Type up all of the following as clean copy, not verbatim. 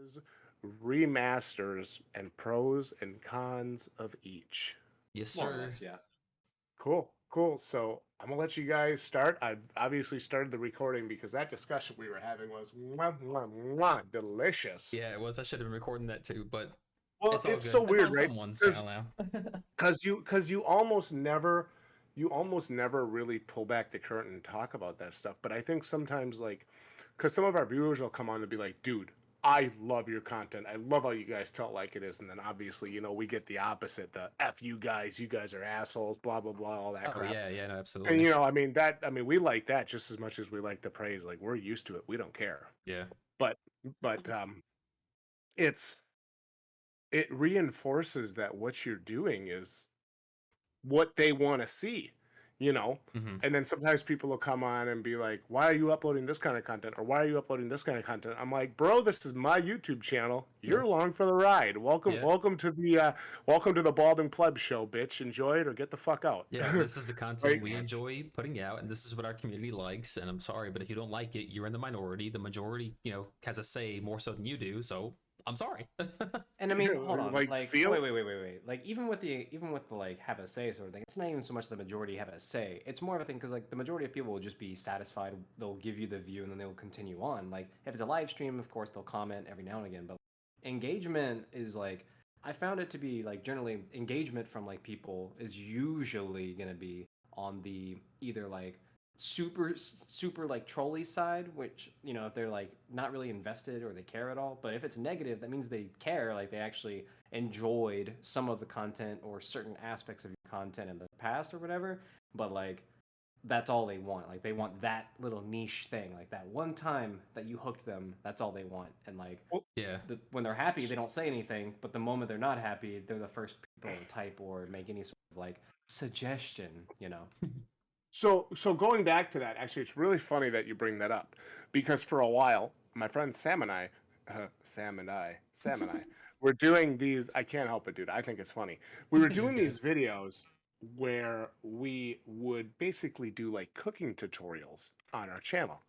Vs Remasters and pros and cons of each. Yes, More or sir. less, yeah. Cool, cool. So I'm gonna let you guys start. I've obviously started the recording because that discussion we were having was delicious. Yeah, it was. I should have been recording that too, but Well, it's all it's good. so It's weird, on right? someone's channel now. Because you almost never really pull back the curtain and talk about that stuff. But I think sometimes, like, because some of our viewers will come on and be like, dude, I love your content. I love how you guys tell it like it is. And then obviously, you know, we get the opposite, the F you guys are assholes, blah, blah, blah, all that Oh crap. yeah, no, absolutely. And, you know, I mean, we like that just as much as we like the praise. Like, we're used to it. We don't care. Yeah. But it reinforces that what you're doing is what they want to see, you know. Mm-hmm. And then sometimes people will come on and be like, why are you uploading this kind of content, or why are you uploading this kind of content? I'm like, bro, this is my YouTube channel. You're along for the ride. Welcome to the Balding Plebs show, bitch. Enjoy it or get the fuck out. Yeah, this is the content Right? we enjoy putting out, and this is what our community likes. And I'm sorry, but if you don't like it, you're in the minority. The majority, you know, has a say more so than you do. So I'm sorry. And I mean, Yeah, hold on, like, like, seal- wait. Like, even with the like have a say sort of thing, it's not even so much the majority have a say. It's more of a thing because like the majority of people will just be satisfied. They'll give you the view and then they'll continue on. Like if it's a live stream, of course they'll comment every now and again. But engagement is like I found it to be like generally engagement from like people is usually gonna be on the either like super like trolley side, which you know if they're like not really invested or they care at all. But if it's negative, that means they care, like they actually enjoyed some of the content or certain aspects of your content in the past or whatever. But like that's all they want, like they want that little niche thing, like that one time that you hooked them, that's all they want. And like Yeah. when they're happy they don't say anything, but the moment they're not happy they're the first people to type or make any sort of like suggestion, you know. So going back to that, actually, it's really funny that you bring that up, because for a while, my friend Sam and I, were doing these. I can't help it, dude. I think it's funny. We were doing these videos where we would basically do like cooking tutorials on our channel.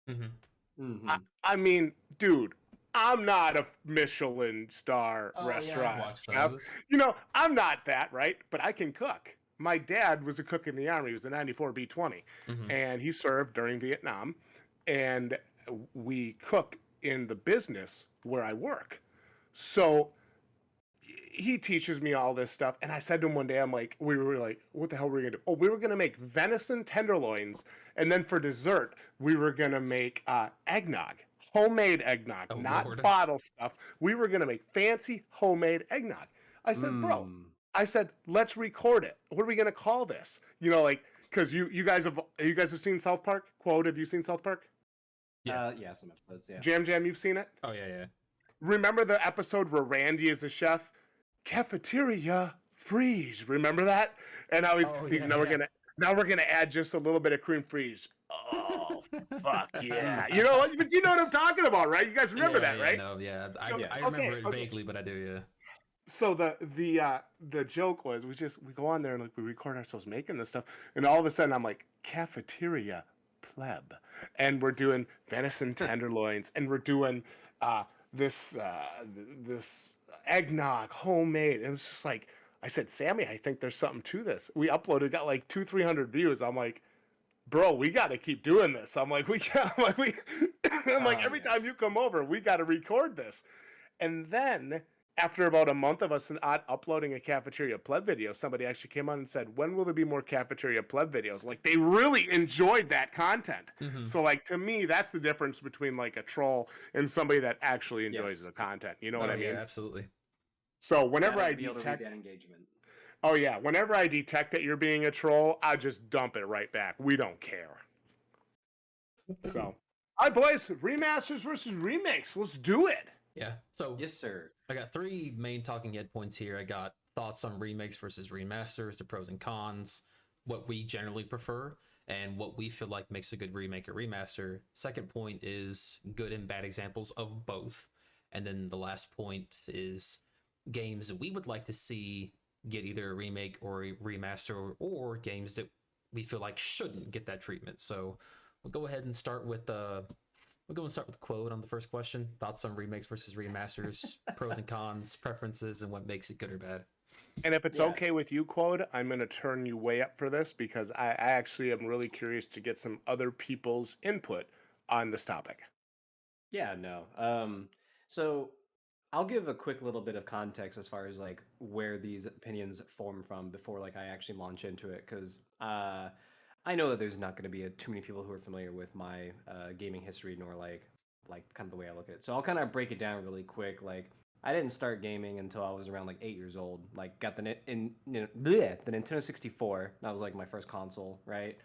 Mm-hmm. Mm-hmm. I mean, dude, I'm not a Michelin star Oh, yeah, I've restaurant watched chef. those. You know, I'm not that, right? But I can cook. My dad was a cook in the Army. He was a 94 B-20, Mm-hmm. and he served during Vietnam. And we cook in the business where I work. So he teaches me all this stuff. And I said to him one day, we were like, what the hell were we going to do? Oh, we were going to make venison tenderloins. And then for dessert, we were going to make eggnog, homemade eggnog, Oh, not Lord. bottle stuff. We were going to make fancy homemade eggnog. I said, bro, let's record it. What are we going to call this? You know, like, because you guys have seen South Park? Quode, have you seen South Park? Yeah. Yeah, some episodes, yeah. Jam, you've seen it? Oh yeah. Remember the episode where Randy is the chef? Cafeteria freeze. Remember that? And now now we're gonna add just a little bit of cream freeze. Oh fuck yeah! You know what? But you know what I'm talking about, right? You guys remember that, right? No, yeah. So, I remember it vaguely, but I do, yeah. So the joke was we go on there and like we record ourselves making this stuff, and all of a sudden I'm like, cafeteria pleb, and we're doing venison tenderloins, and we're doing this eggnog homemade, and it's just like I said, Sammy, I think there's something to this. We uploaded, got like 200-300 views. I'm like, bro, we got to keep doing this. I'm like, every time you come over, we got to record this. And then after about a month of us not uploading a Cafeteria Pleb video, somebody actually came on and said, when will there be more Cafeteria Pleb videos? Like, they really enjoyed that content. Mm-hmm. So, like, to me, that's the difference between, like, a troll and somebody that actually enjoys the content. You know what I mean? Yeah, absolutely. So whenever I be able to detect... read that engagement. Oh, yeah. Whenever I detect that you're being a troll, I just dump it right back. We don't care. So, all right, boys. Remasters versus remakes. Let's do it. Yeah. So Yes, sir. I got three main talking head points here. I got thoughts on remakes versus remasters, the pros and cons, what we generally prefer, and what we feel like makes a good remake or remaster. Second point is good and bad examples of both. And then the last point is games that we would like to see get either a remake or a remaster, or games that we feel like shouldn't get that treatment. So we'll go ahead and start with We'll go and start with Quode on the first question. Thoughts on remakes versus remasters, pros and cons, preferences, and what makes it good or bad. And if it's Yeah. okay with you, Quode, I'm going to turn you way up for this because I actually am really curious to get some other people's input on this topic. Yeah, no. So I'll give a quick little bit of context as far as like where these opinions form from before like I actually launch into it, because I know that there's not going to be too many people who are familiar with my gaming history, nor like kind of the way I look at it. So I'll kind of break it down really quick. Like I didn't start gaming until I was around like 8 years old. Like got the the Nintendo 64. That was like my first console, right?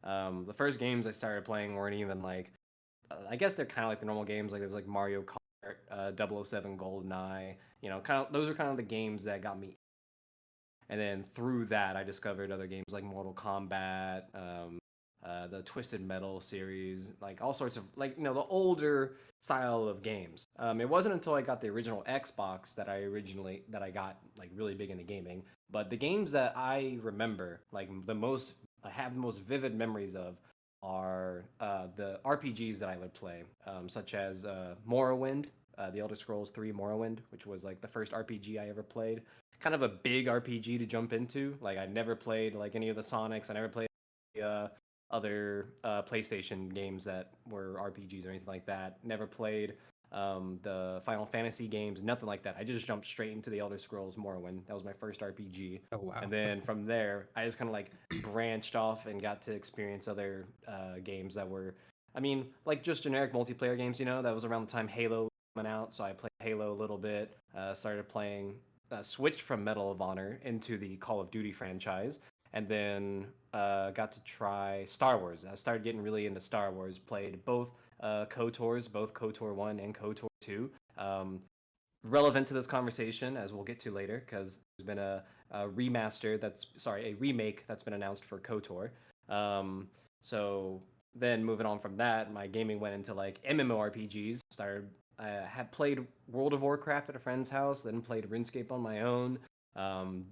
The first games I started playing weren't even like I guess they're kind of like the normal games. Like there was like Mario Kart, 007 GoldenEye. You know, kind of those are kind of the games that got me. And then through that, I discovered other games like Mortal Kombat, the Twisted Metal series, like all sorts of like the older style of games. It wasn't until I got the original Xbox that I got like really big into gaming. But the games that I remember, like I have the most vivid memories of are the RPGs that I would play, such as Morrowind, the Elder Scrolls 3 Morrowind, which was like the first RPG I ever played. Kind of a big RPG to jump into. Like I never played like any of the Sonics. I never played other PlayStation games that were RPGs or anything like that. Never played the Final Fantasy games, nothing like that. I just jumped straight into the Elder Scrolls Morrowind. That was my first RPG. Oh, wow. And then from there, I just kind of like branched off and got to experience other games that were, I mean, like just generic multiplayer games. That was around the time Halo was coming out, so I played Halo a little bit. Started playing, switched from Medal of Honor into the Call of Duty franchise, and then got to try Star Wars. I started getting really into Star Wars. Played both KOTORs, both KOTOR 1 and KOTOR 2. Relevant to this conversation, as we'll get to later, because there's been a remake that's been announced for KOTOR. So then moving on from that, my gaming went into like MMORPGs. Had played World of Warcraft at a friend's house, then played RuneScape on my own.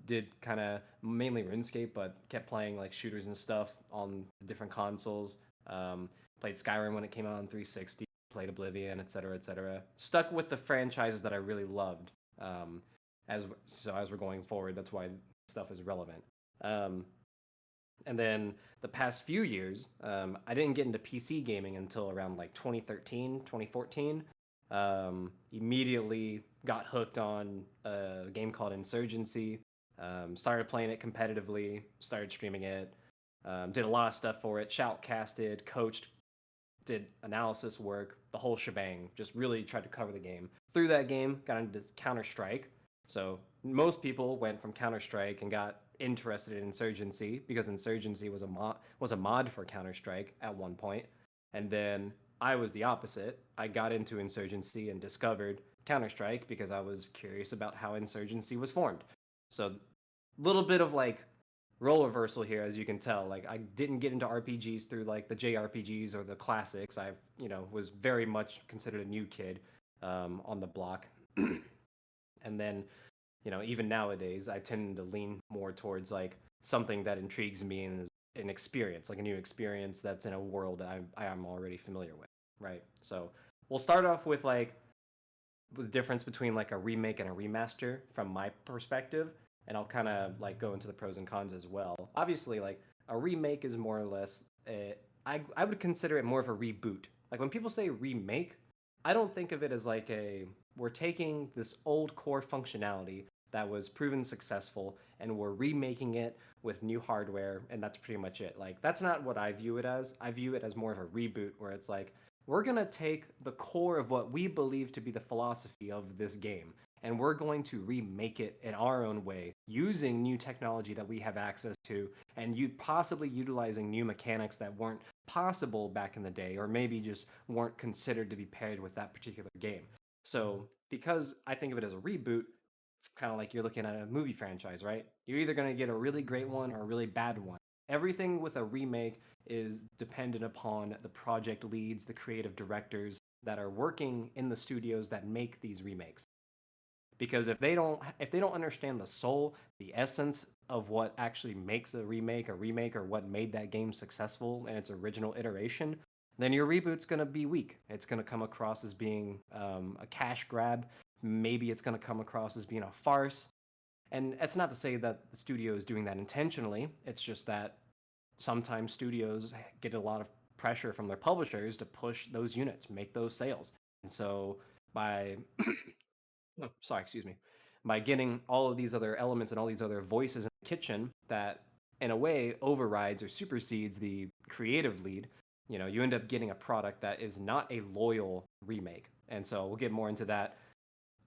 Did kind of mainly RuneScape, but kept playing like shooters and stuff on different consoles. Played Skyrim when it came out on 360. Played Oblivion, etc., etc. Stuck with the franchises that I really loved. As we're going forward, that's why stuff is relevant. And then the past few years, I didn't get into PC gaming until around like 2013, 2014. Immediately got hooked on a game called Insurgency. Started playing it competitively. Started streaming it. Did a lot of stuff for it. Shoutcasted, coached, did analysis work, the whole shebang. Just really tried to cover the game. Through that game, got into Counter-Strike. So most people went from Counter-Strike and got interested in Insurgency because Insurgency was a mod for Counter-Strike at one point. And then I was the opposite. I got into Insurgency and discovered Counter-Strike because I was curious about how Insurgency was formed. So little bit of like role reversal here, as you can tell. Like I didn't get into RPGs through like the JRPGs or the classics. I was very much considered a new kid on the block. And then even nowadays I tend to lean more towards like something that intrigues me and is an experience, like a new experience that's in a world I am already familiar with, right? So we'll start off with like the difference between like a remake and a remaster from my perspective, and I'll kind of like go into the pros and cons as well. Obviously, like a remake is more or less I would consider it more of a reboot. Like when people say remake, I don't think of it as like we're taking this old core functionality that was proven successful and we're remaking it with new hardware, and that's pretty much it. Like that's not what I view it as. I view it as more of a reboot where it's like we're going to take the core of what we believe to be the philosophy of this game and we're going to remake it in our own way using new technology that we have access to, and you possibly utilizing new mechanics that weren't possible back in the day, or maybe just weren't considered to be paired with that particular game. So because I think of it as a reboot, it's kind of like you're looking at a movie franchise, right? You're either going to get a really great one or a really bad one. Everything with a remake is dependent upon the project leads, the creative directors that are working in the studios that make these remakes. Because if they don't understand the soul, the essence of what actually makes a remake, or what made that game successful in its original iteration, then your reboot's going to be weak. It's going to come across as being a cash grab. Maybe it's going to come across as being a farce. And that's not to say that the studio is doing that intentionally. It's just that sometimes studios get a lot of pressure from their publishers to push those units, make those sales. And so by sorry, excuse me, by getting all of these other elements and all these other voices in the kitchen that in a way overrides or supersedes the creative lead, you end up getting a product that is not a loyal remake. And so we'll get more into that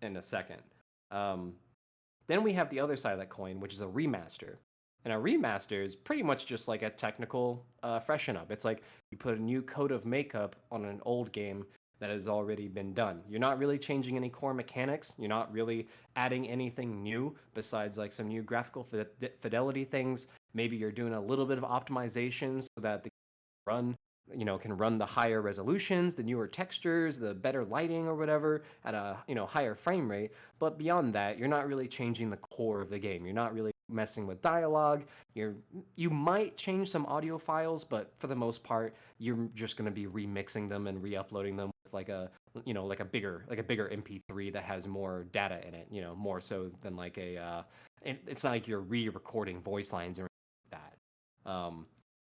in a second. Then we have the other side of that coin, which is a remaster. And a remaster is pretty much just like a technical freshen up. It's like you put a new coat of makeup on an old game that has already been done. You're not really changing any core mechanics. You're not really adding anything new besides like some new graphical fidelity things. Maybe you're doing a little bit of optimization so that the run can run the higher resolutions, the newer textures, the better lighting or whatever at a higher frame rate. But beyond that, you're not really changing the core of the game. You're not really messing with dialogue. You might change some audio files, but for the most part, you're just going to be remixing them and re-uploading them with like a bigger MP3 that has more data in it. More so than like it's not like you're re-recording voice lines or anything like that.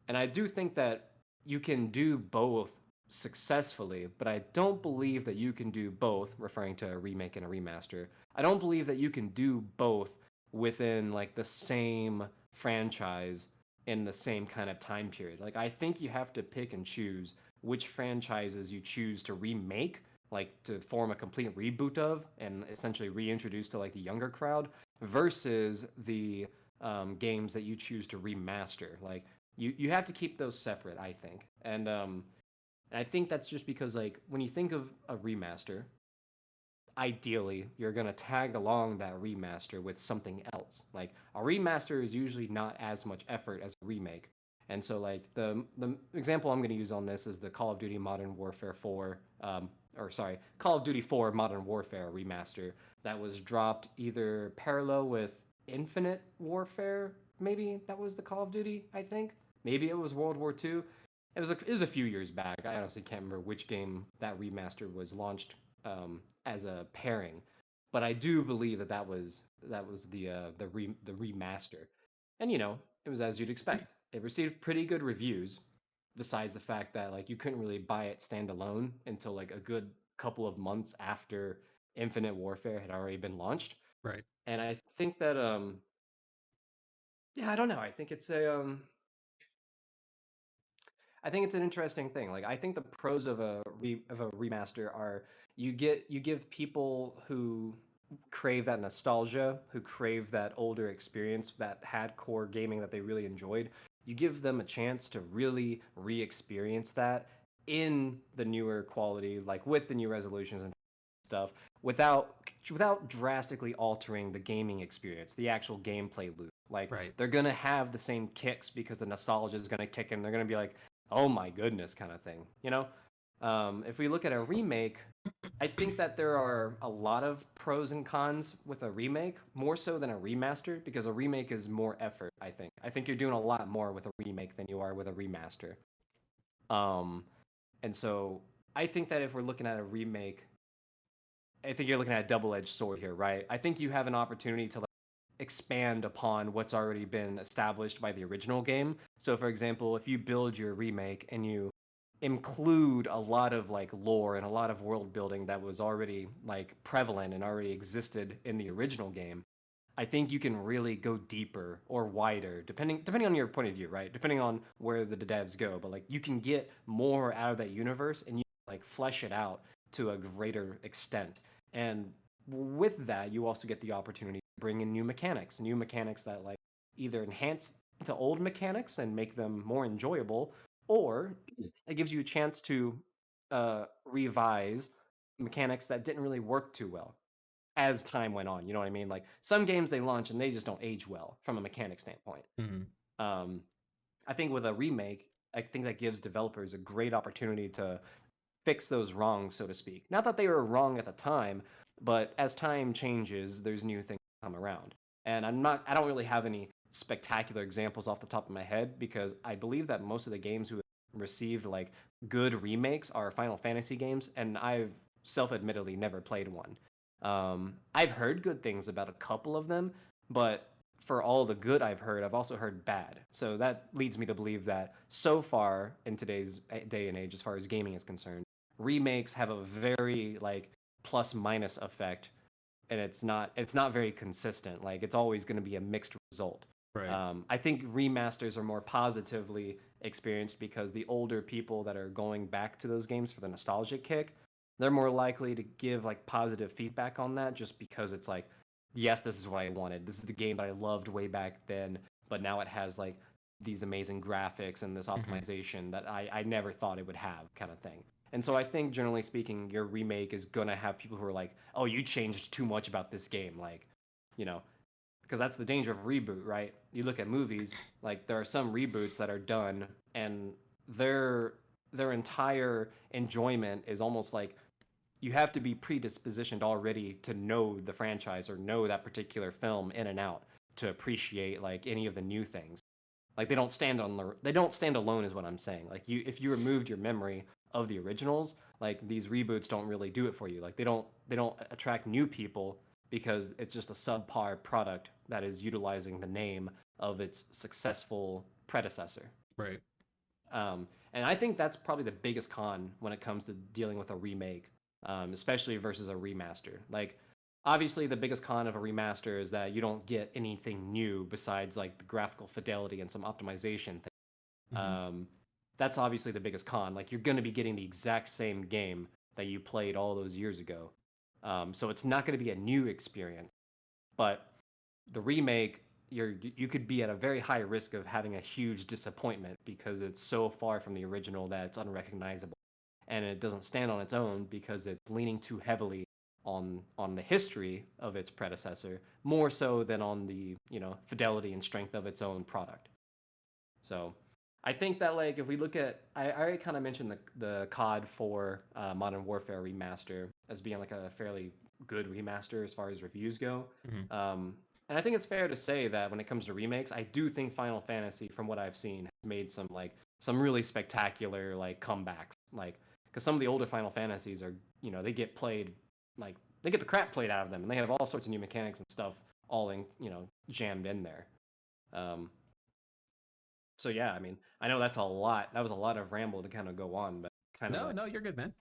And I do think that you can do both successfully, but I don't believe that you can do both, referring to a remake and a remaster. I don't believe that you can do both within like the same franchise in the same kind of time period. Like I think you have to pick and choose which franchises you choose to remake, like to form a complete reboot of and essentially reintroduce to like the younger crowd versus the games that you choose to remaster. Like you have to keep those separate, I think. And I think that's just because like when you think of a remaster, ideally you're going to tag along that remaster with something else. Like a remaster is usually not as much effort as a remake. And so like the example I'm going to use on this is the Call of Duty Modern Warfare 4 Call of Duty 4 Modern Warfare remaster that was dropped either parallel with Infinite Warfare, maybe that was the Call of Duty, I think. Maybe it was World War II. It was a few years back. I honestly can't remember which game that remaster was launched as a pairing, but I do believe that was the remaster, and it was as you'd expect. It received pretty good reviews, besides the fact that like you couldn't really buy it standalone until like a good couple of months after Infinite Warfare had already been launched. Right. And I think that yeah, I don't know. I think it's an interesting thing. Like I think the pros of a remaster are you give people who crave that nostalgia, who crave that older experience that had core gaming that they really enjoyed. You give them a chance to really re-experience that in the newer quality, like with the new resolutions and stuff, without drastically altering the gaming experience, the actual gameplay loop. Like Right. they're gonna have the same kicks because the nostalgia is gonna kick in. They're gonna be like, oh my goodness, kind of thing. If we look at a remake, I think that there are a lot of pros and cons with a remake, more so than a remaster, because a remake is more effort. I think you're doing a lot more with a remake than you are with a remaster. And so I think that if we're looking at a remake, I think you're looking at a double-edged sword here, right? I think you have an opportunity to expand upon what's already been established by the original game. So for example, if you build your remake and you include a lot of like lore and a lot of world building that was already like prevalent and already existed in the original game, I think you can really go deeper or wider depending on your point of view, right? Depending on where the devs go, but like you can get more out of that universe and you like flesh it out to a greater extent. And with that, you also get the opportunity to bring in new mechanics that like either enhance the old mechanics and make them more enjoyable, or it gives you a chance to revise mechanics that didn't really work too well as time went on. You know what I mean? Like some games they launch and they just don't age well from a mechanic standpoint. Um, I think with a remake, I think that gives developers a great opportunity to fix those wrongs, so to speak. Not that they were wrong at the time, but as time changes, there's new things that come around. And I don't really have any spectacular examples off the top of my head because I believe that most of the games who have received like good remakes are Final Fantasy games, and I've self-admittedly never played one. I've heard good things about a couple of them, but for all the good I've heard, I've also heard bad. So that leads me to believe that so far in today's day and age, as far as gaming is concerned, remakes have a very like plus minus effect, and it's not very consistent. Like it's always going to be a mixed result. Right. I think remasters are more positively experienced because the older people that are going back to those games for the nostalgic kick, they're more likely to give like positive feedback on that just because it's like, yes, this is what I wanted. This is the game that I loved way back then, but now it has like these amazing graphics and this optimization that I never thought it would have, kind of thing. And so I think generally speaking, your remake is gonna have people who are like, "Oh, you changed too much about this game," like, you know, because that's the danger of a reboot, right? You look at movies, like there are some reboots that are done, and their entire enjoyment is almost like you have to be predispositioned already to know the franchise or know that particular film in and out to appreciate like any of the new things. Like they don't stand alone is what I'm saying. Like if you removed your memory of the originals, like these reboots don't really do it for you. Like they don't attract new people because it's just a subpar product that is utilizing the name of its successful predecessor. Right. And I think that's probably the biggest con when it comes to dealing with a remake, especially versus a remaster. Like, obviously, the biggest con of a remaster is that you don't get anything new besides like the graphical fidelity and some optimization thing. That's obviously the biggest con. Like, you're going to be getting the exact same game that you played all those years ago. So it's not going to be a new experience. But the remake, you could be at a very high risk of having a huge disappointment because it's so far from the original that it's unrecognizable, and it doesn't stand on its own because it's leaning too heavily on the history of its predecessor more so than on the fidelity and strength of its own product. So I think that like if we look at I already kind of mentioned the COD 4 Modern Warfare remaster as being like a fairly good remaster as far as reviews go. And I think it's fair to say that when it comes to remakes, I do think Final Fantasy, from what I've seen, has made some really spectacular like comebacks. Like because some of the older Final Fantasies are they get played like they get the crap played out of them, and they have all sorts of new mechanics and stuff all in jammed in there. Um, so yeah, I mean, I know that's a lot. That was a lot of ramble to kind of go on, but kind of No, like no, you're good, man.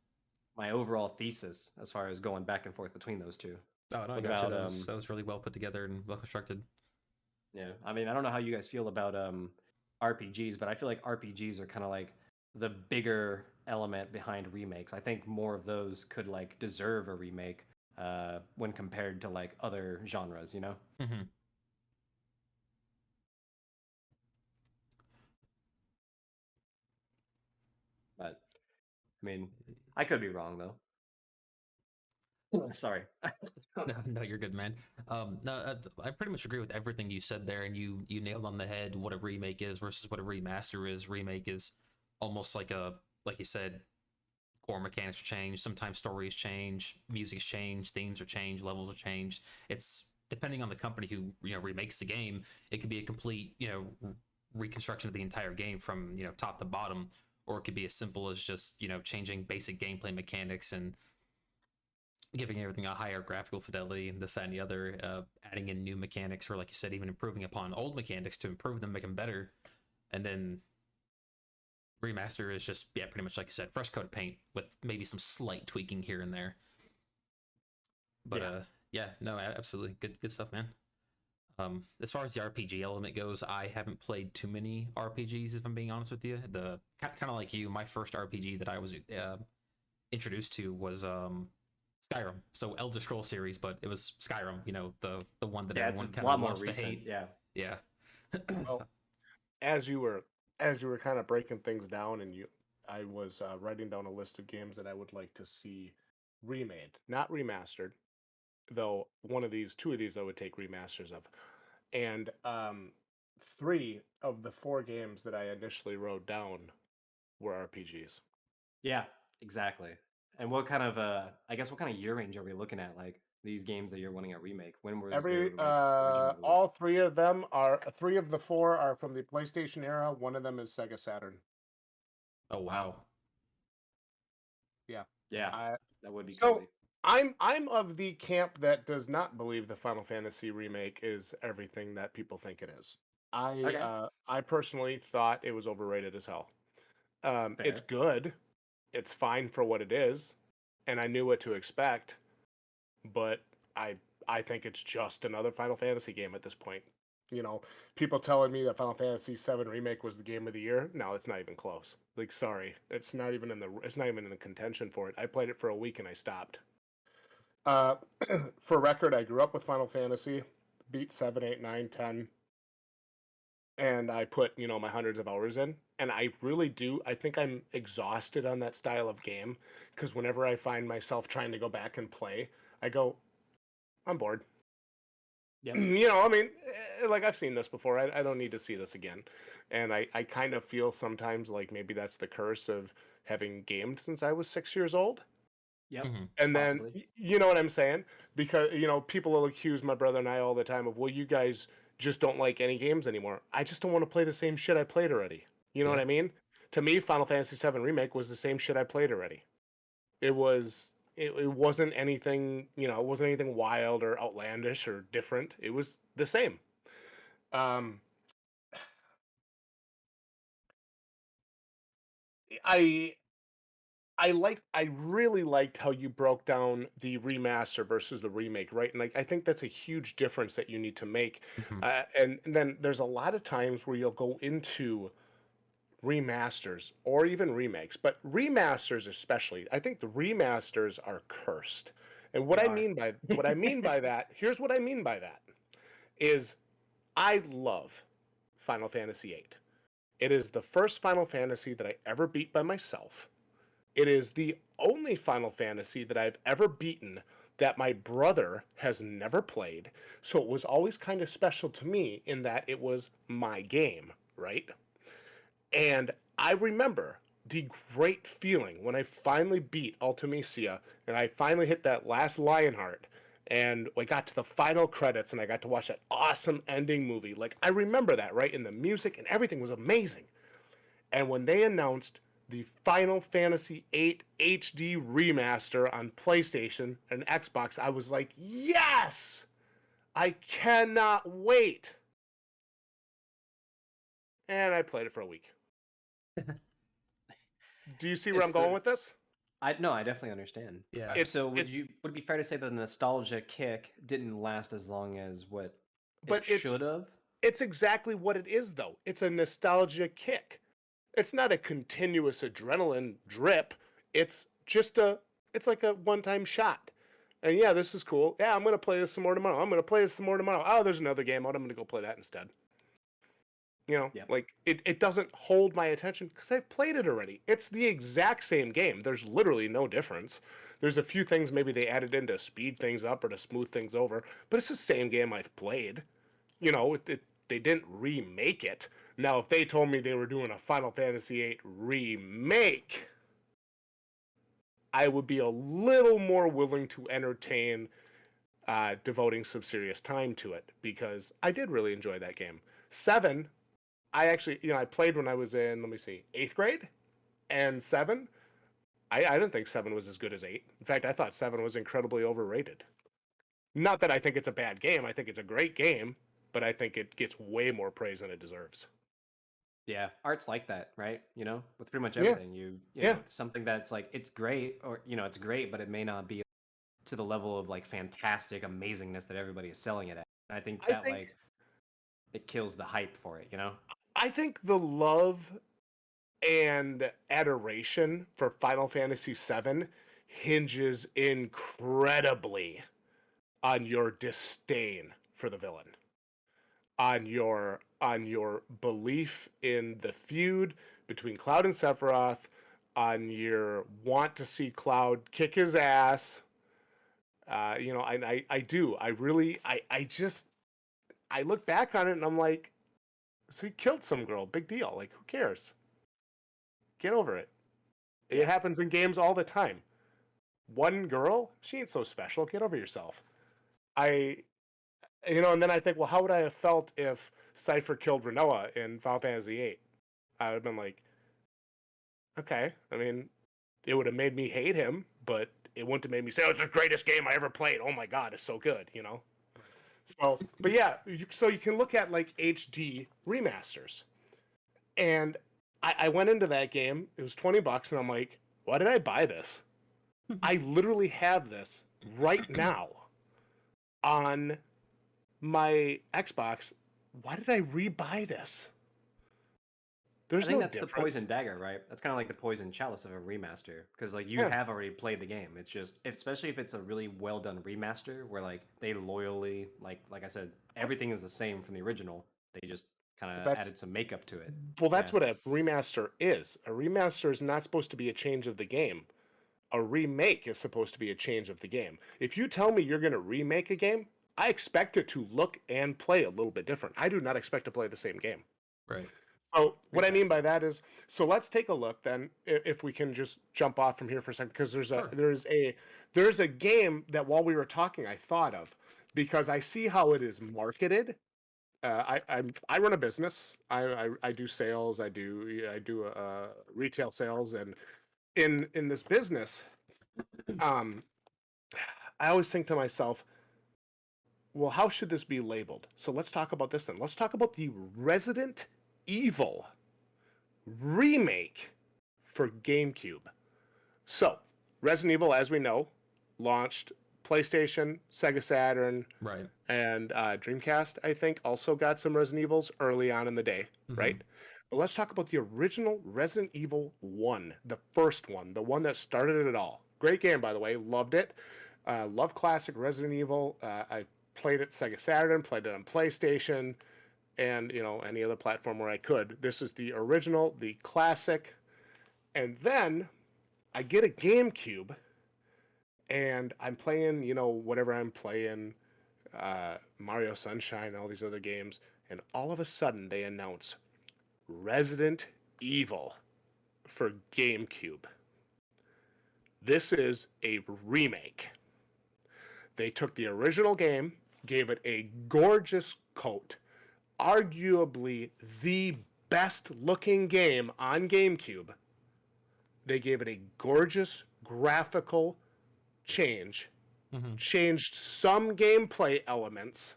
my overall thesis as far as going back and forth between those two. Oh no, I What got you. about That was really well put together and well constructed. yeah, I mean, I don't know how you guys feel about RPGs, but I feel like RPGs are kind of like the bigger element behind remakes. I think more of those could like deserve a remake when compared to like other genres, you know? Mm-hmm. But I mean, I could be wrong though. Sorry. No, no, you're good, man. No, I pretty much agree with everything you said there, and you nailed on the head what a remake is versus what a remaster is. Remake is almost like you said, core mechanics are changed. Sometimes stories change, music's changed, themes are changed, levels are changed. It's depending on the company who remakes the game. It could be a complete reconstruction of the entire game from top to bottom, or it could be as simple as just changing basic gameplay mechanics and giving everything a higher graphical fidelity and this, that, and the other, adding in new mechanics, or like you said, even improving upon old mechanics to improve them, make them better. And then remaster is just, yeah, pretty much like you said, fresh coat of paint with maybe some slight tweaking here and there. But yeah, no, absolutely good stuff, man. As far as the RPG element goes, I haven't played too many RPGs, if I'm being honest with you. The kind of like you, my first RPG that I was introduced to was Skyrim. So Elder Scroll series, but it was Skyrim, the one that everyone kind of loves to hate. Yeah. Well, as you were kind of breaking things down, and I was writing down a list of games that I would like to see remade, not remastered, though two of these I would take remasters of. And 3 of the 4 games that I initially wrote down were RPGs. Yeah, exactly. And what kind of what kind of year range are we looking at? Like these games that you're wanting a remake? When was their like original release? All 3 of them are 3 of the 4 are from the PlayStation era. One of them is Sega Saturn. Oh wow. Yeah. Yeah, that would be So crazy. I'm of the camp that does not believe the Final Fantasy remake is everything that people think it is. Okay, I personally thought it was overrated as hell. It's fair. good. It's fine for what it is, and I knew what to expect, but I I think it's just another Final Fantasy game at this point. You know, people telling me that Final Fantasy VII Remake was the game of the year. No, it's not even close. Like, sorry, it's not even in the contention for it. I played it for a week and I stopped. Uh, for record, I grew up with Final Fantasy, beat 7, 8, 9, 10, and I put, my hundreds of hours in. And I really do. I think I'm exhausted on that style of game because whenever I find myself trying to go back and play, I go, I'm bored. Yep. I mean, like I've seen this before. I don't need to see this again. And I kind of feel sometimes like maybe that's the curse of having gamed since I was 6 years old. Yep. Hmm. And then, Possibly. you know what I'm saying? Because, people will accuse my brother and I all the time of, well, you guys just don't like any games anymore. I just don't want to play the same shit I played already. You know what Yeah. I mean? To me, Final Fantasy VII Remake was the same shit I played already. It wasn't anything, it wasn't anything wild or outlandish or different. It was the same. Um, I I really liked how you broke down the remaster versus the remake, right? And like I think that's a huge difference that you need to make. Hmm. And then there's a lot of times where you'll go into remasters or even remakes, but remasters especially. I think the remasters are cursed. And They are. what I mean by that, here's what I mean by that is I love Final Fantasy VIII. It is the first Final Fantasy that I ever beat by myself. It is the only Final Fantasy that I've ever beaten that my brother has never played. So it was always kind of special to me in that it was my game, right? And I remember the great feeling when I finally beat Ultimecia and I finally hit that last Lionheart and I got to the final credits and I got to watch that awesome ending movie. Like, I remember that, right? And the music and everything was amazing. And when they announced the Final Fantasy VIII HD remaster on PlayStation and Xbox, I was like, yes! I cannot wait. And I played it for a week. Do you see where I'm It's going the. with this? I no, I definitely understand. Yeah. It's So it's would it be fair to say that the nostalgia kick didn't last as long as what but it should have? it's exactly what it is though. It's a nostalgia kick. It's not a continuous adrenaline drip. It's just it's like a one-time shot. And yeah, this is cool. Yeah, I'm gonna play this some more tomorrow. I'm gonna play this some more tomorrow. Oh, there's another game out. I'm gonna go play that instead. Yep. Like it doesn't hold my attention because I've played it already. It's the exact same game. There's literally no difference. There's a few things maybe they added in to speed things up or to smooth things over, but it's the same game I've played. They didn't remake it. Now, if they told me they were doing a Final Fantasy VIII remake, I would be a little more willing to entertain devoting some serious time to it because I did really enjoy that game. Seven, I actually, I played when I was in, let me see, eighth grade, and seven, I didn't think seven was as good as eight. In fact, I thought seven was incredibly overrated. Not that I think it's a bad game, I think it's a great game, but I think it gets way more praise than it deserves. Yeah, art's like that, right? With pretty much Yeah, everything. yeah. Something that's like it's great, or it's great, but it may not be to the level of like fantastic amazingness that everybody is selling it at. And I think I that think like it kills the hype for it. I think the love and adoration for Final Fantasy VII hinges incredibly on your disdain for the villain, on your belief in the feud between Cloud and Sephiroth, on your want to see Cloud kick his ass. I do. I really, I just, I look back on it and I'm like, so he killed some girl. Big deal. Like, who cares? Get over it. It Yeah. happens in games all the time. One girl, she ain't so special. Get over yourself. I, and then I think, well, how would I have felt if Cypher killed Renoa in Final Fantasy VIII? I would have been like, Okay. I mean, it would have made me hate him, but it wouldn't have made me say, "Oh, it's the greatest game I ever played. Oh my god, it's so good," you know. So, but yeah, so you can look at like HD remasters, and I went into that game. It was $20, and I'm like, "Why did I buy this? I literally have this right now on my Xbox. Why did I rebuy this? I There's think no that's the difference." poison dagger, right? That's kind of like the poison chalice of a remaster, because like you Yeah, have already played the game. It's just, especially if it's a really well done remaster, where like they loyally, like I said, everything is the same from the original. They just kind of that's added some makeup to it. well, Yeah, that's what a remaster is. A remaster is not supposed to be a change of the game. A remake is supposed to be a change of the game. If you tell me you're going to remake a game, I expect it to look and play a little bit different. I do not expect to play the same game. Right. So what I mean precisely. by that is, so let's take a look then, if we can just jump off from here for a second, because Sure. there's a game that while we were talking I thought of, because I see how it is marketed. I run a business. I do sales. I do retail sales, and in this business, um, I always think to myself, well, how should this be labeled? So let's talk about this then. Let's talk about the Resident Evil remake for GameCube. So, Resident Evil, as we know, launched PlayStation, Sega Saturn, Right. and Dreamcast, I think, also got some Resident Evils early on in the day, Mm-hmm. right? But let's talk about the original Resident Evil 1, the first one, the one that started it all. Great game, by the way. Loved it. Love classic Resident Evil. I played it Sega Saturn, played it on PlayStation, and any other platform where I could. This is the original, the classic. And then I get a GameCube, and I'm playing, whatever I'm playing, Mario Sunshine, all these other games, and all of a sudden they announce Resident Evil for GameCube. This is a remake. They took the original game, gave it a gorgeous coat, arguably the best looking game on GameCube. They gave it a gorgeous graphical change, Mm-hmm. changed some gameplay elements,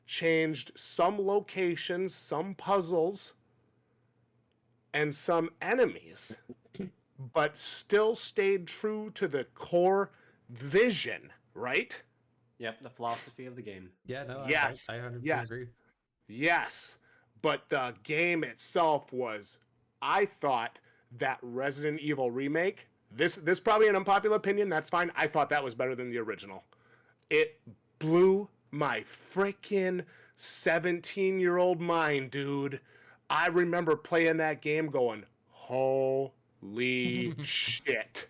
changed some locations, some puzzles, and some enemies, but still stayed true to the core vision, right? Yep, the philosophy of the game. Yeah, no, Yes, I 100% yes, agree. yes. But the game itself was, I thought that Resident Evil remake, this probably an unpopular opinion, that's fine. I thought that was better than the original. It blew my freaking 17-year-old mind, dude. I remember playing that game going, holy shit.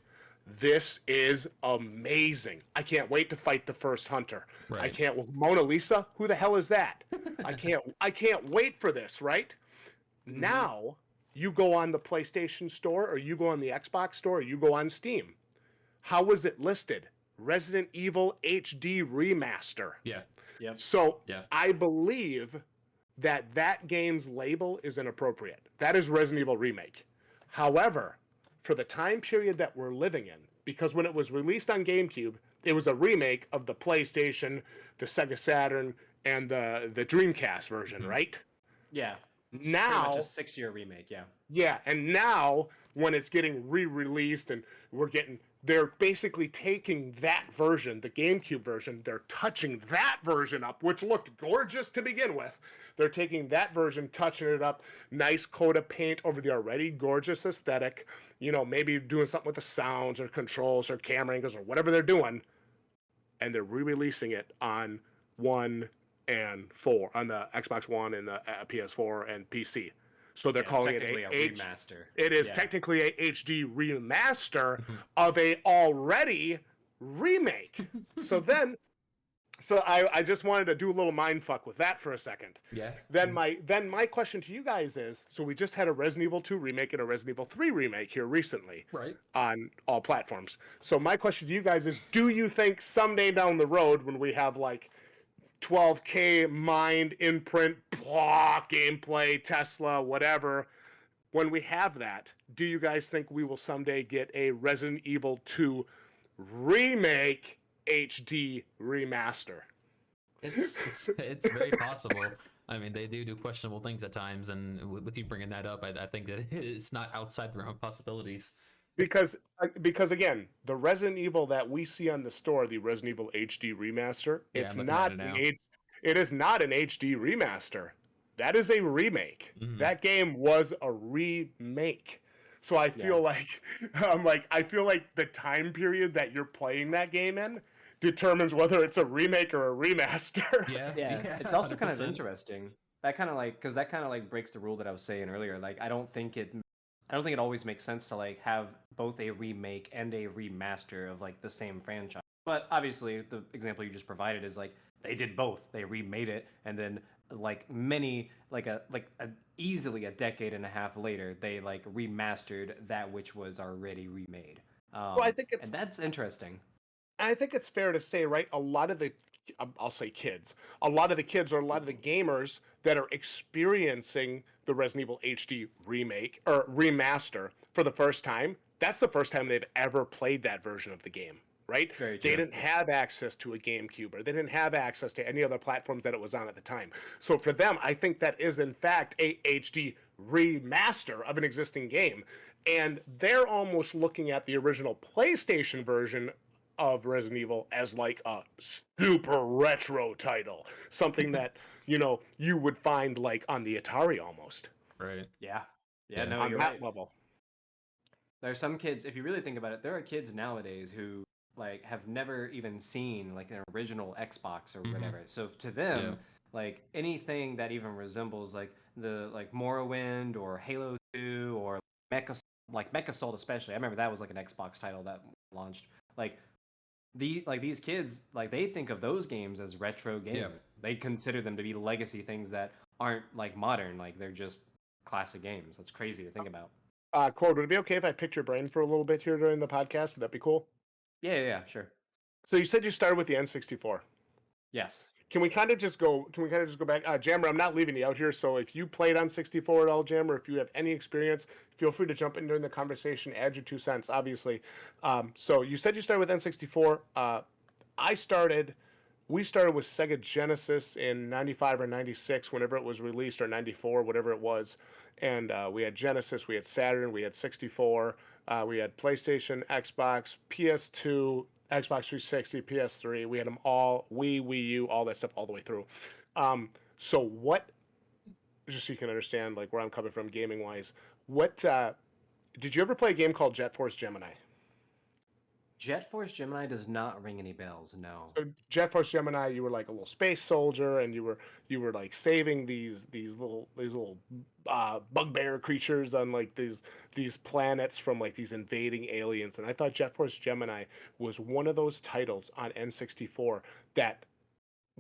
This is amazing. I can't wait to fight the first hunter. I Right. can't Mona Lisa? Who the hell is that? I can't wait for this, right? Hmm. Now you go on the PlayStation store or you go on the Xbox store or you go on Steam. How was it listed? Resident Evil HD Remaster. Yeah. Yep. So Yeah. I believe that game's label is inappropriate. That is Resident Evil Remake. However, for the time period that we're living in, because when it was released on GameCube, it was a remake of the PlayStation, the Sega Saturn, and the Dreamcast version, Mm-hmm. right? Yeah, it's pretty much a Now, 6 year remake. Yeah. yeah, and now when it's getting re-released and they're basically taking that version, the GameCube version, they're touching that version up, which looked gorgeous to begin with. They're taking that version, touching it up, nice coat of paint over the already gorgeous aesthetic, maybe doing something with the sounds or controls or camera angles or whatever they're doing, and they're re-releasing it on 1 and 4 on the Xbox One and the PS4 and PC. So they're Yeah, calling it technically a H. remaster. It is Yeah. technically a HD remaster Mm-hmm. of a already remake. So then, I just wanted to do a little mind fuck with that for a second. Yeah. Then my question to you guys is: so we just had a Resident Evil 2 remake and a Resident Evil 3 remake here recently Right. on all platforms. So my question to you guys is: do you think someday down the road, when we have like 12K mind imprint, blah, gameplay, Tesla, whatever, when we have that, do you guys think we will someday get a Resident Evil 2 remake HD remaster? It's very possible. I mean, they do questionable things at times, and with you bringing that up, I think that it's not outside the realm of possibilities. Because again, the Resident Evil that we see on the store, the Resident Evil HD remaster, Yeah, I'm looking at it now. It is not an HD remaster. That is a remake. Mhm. That game was a remake. So I feel like I feel like the time period that you're playing that game in determines whether it's a remake or a remaster. Yeah, it's also kind of 100%. interesting. That kind of like because that kind of like breaks the rule that I was saying earlier. Like I don't think it always makes sense to like have both a remake and a remaster of like the same franchise. But obviously, the example you just provided is like they did both. They remade it, and then like easily a decade and a half later, they like remastered that which was already remade. Well, And that's interesting. I think it's fair to say, right? A lot of the, I'll say kids, a lot of the kids or a lot of the gamers that are experiencing the Resident Evil HD remake or remaster for the first time, that's the first time they've ever played that version of the game, right? Very They true. didn't have access to a GameCube or they didn't have access to any other platforms that it was on at the time. So for them, I think that is in fact a HD remaster of an existing game. And they're almost looking at the original PlayStation version of Resident Evil as like a super retro title, something that you would find like on the Atari almost Right. Yeah. Yeah. No, on you're that right. level. There are some kids, if you really think about it, there are kids nowadays who like have never even seen like an original Xbox or Mhm. whatever. So to them, Yeah. like anything that even resembles like the like Morrowind or Halo 2 or Mech Assault especially. I remember that was like an Xbox title that launched. Like these kids like they think of those games as retro games. Yeah. They consider them to be legacy things that aren't like modern. Like they're just classic games. That's crazy to think about. Quode, would it be okay if I picked your brain for a little bit here during the podcast? Would that be cool? Yeah, sure. So you said you started with the N64. Yes. Can we kind of just go? Can we kind of just go back? Jammer, I'm not leaving you out here. So if you played on 64 at all, Jammer, if you have any experience, feel free to jump in during the conversation. Add your 2 cents, obviously. So you said you started with N64. We started with Sega Genesis in 95 or 96, whenever it was released, or 94, whatever it was. And we had Genesis, we had Saturn, we had 64, we had PlayStation, Xbox, PS2, Xbox 360, PS3. We had them all, Wii U, all that stuff all the way through. So what, just so you can understand like where I'm coming from gaming wise, what did you ever play a game called Jet Force Gemini? Jet Force Gemini does not ring any bells. No. So Jet Force Gemini, you were like a little space soldier, and you were like saving these little bugbear creatures on like these planets from like these invading aliens. And I thought Jet Force Gemini was one of those titles on N64 that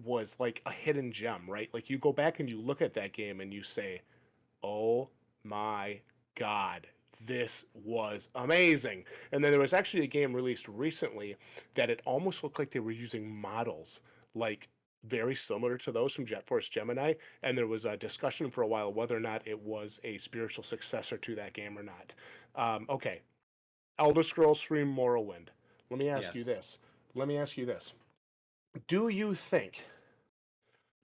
was like a hidden gem, right? Like you go back and you look at that game and you say, "Oh my God, this was amazing." And then there was actually a game released recently that it almost looked like they were using models like very similar to those from Jet Force Gemini. And there was a discussion for a while whether or not it was a spiritual successor to that game or not. Okay, Elder Scrolls 3 Morrowind. Let me ask you Yes. this. Let me ask you this. Do you think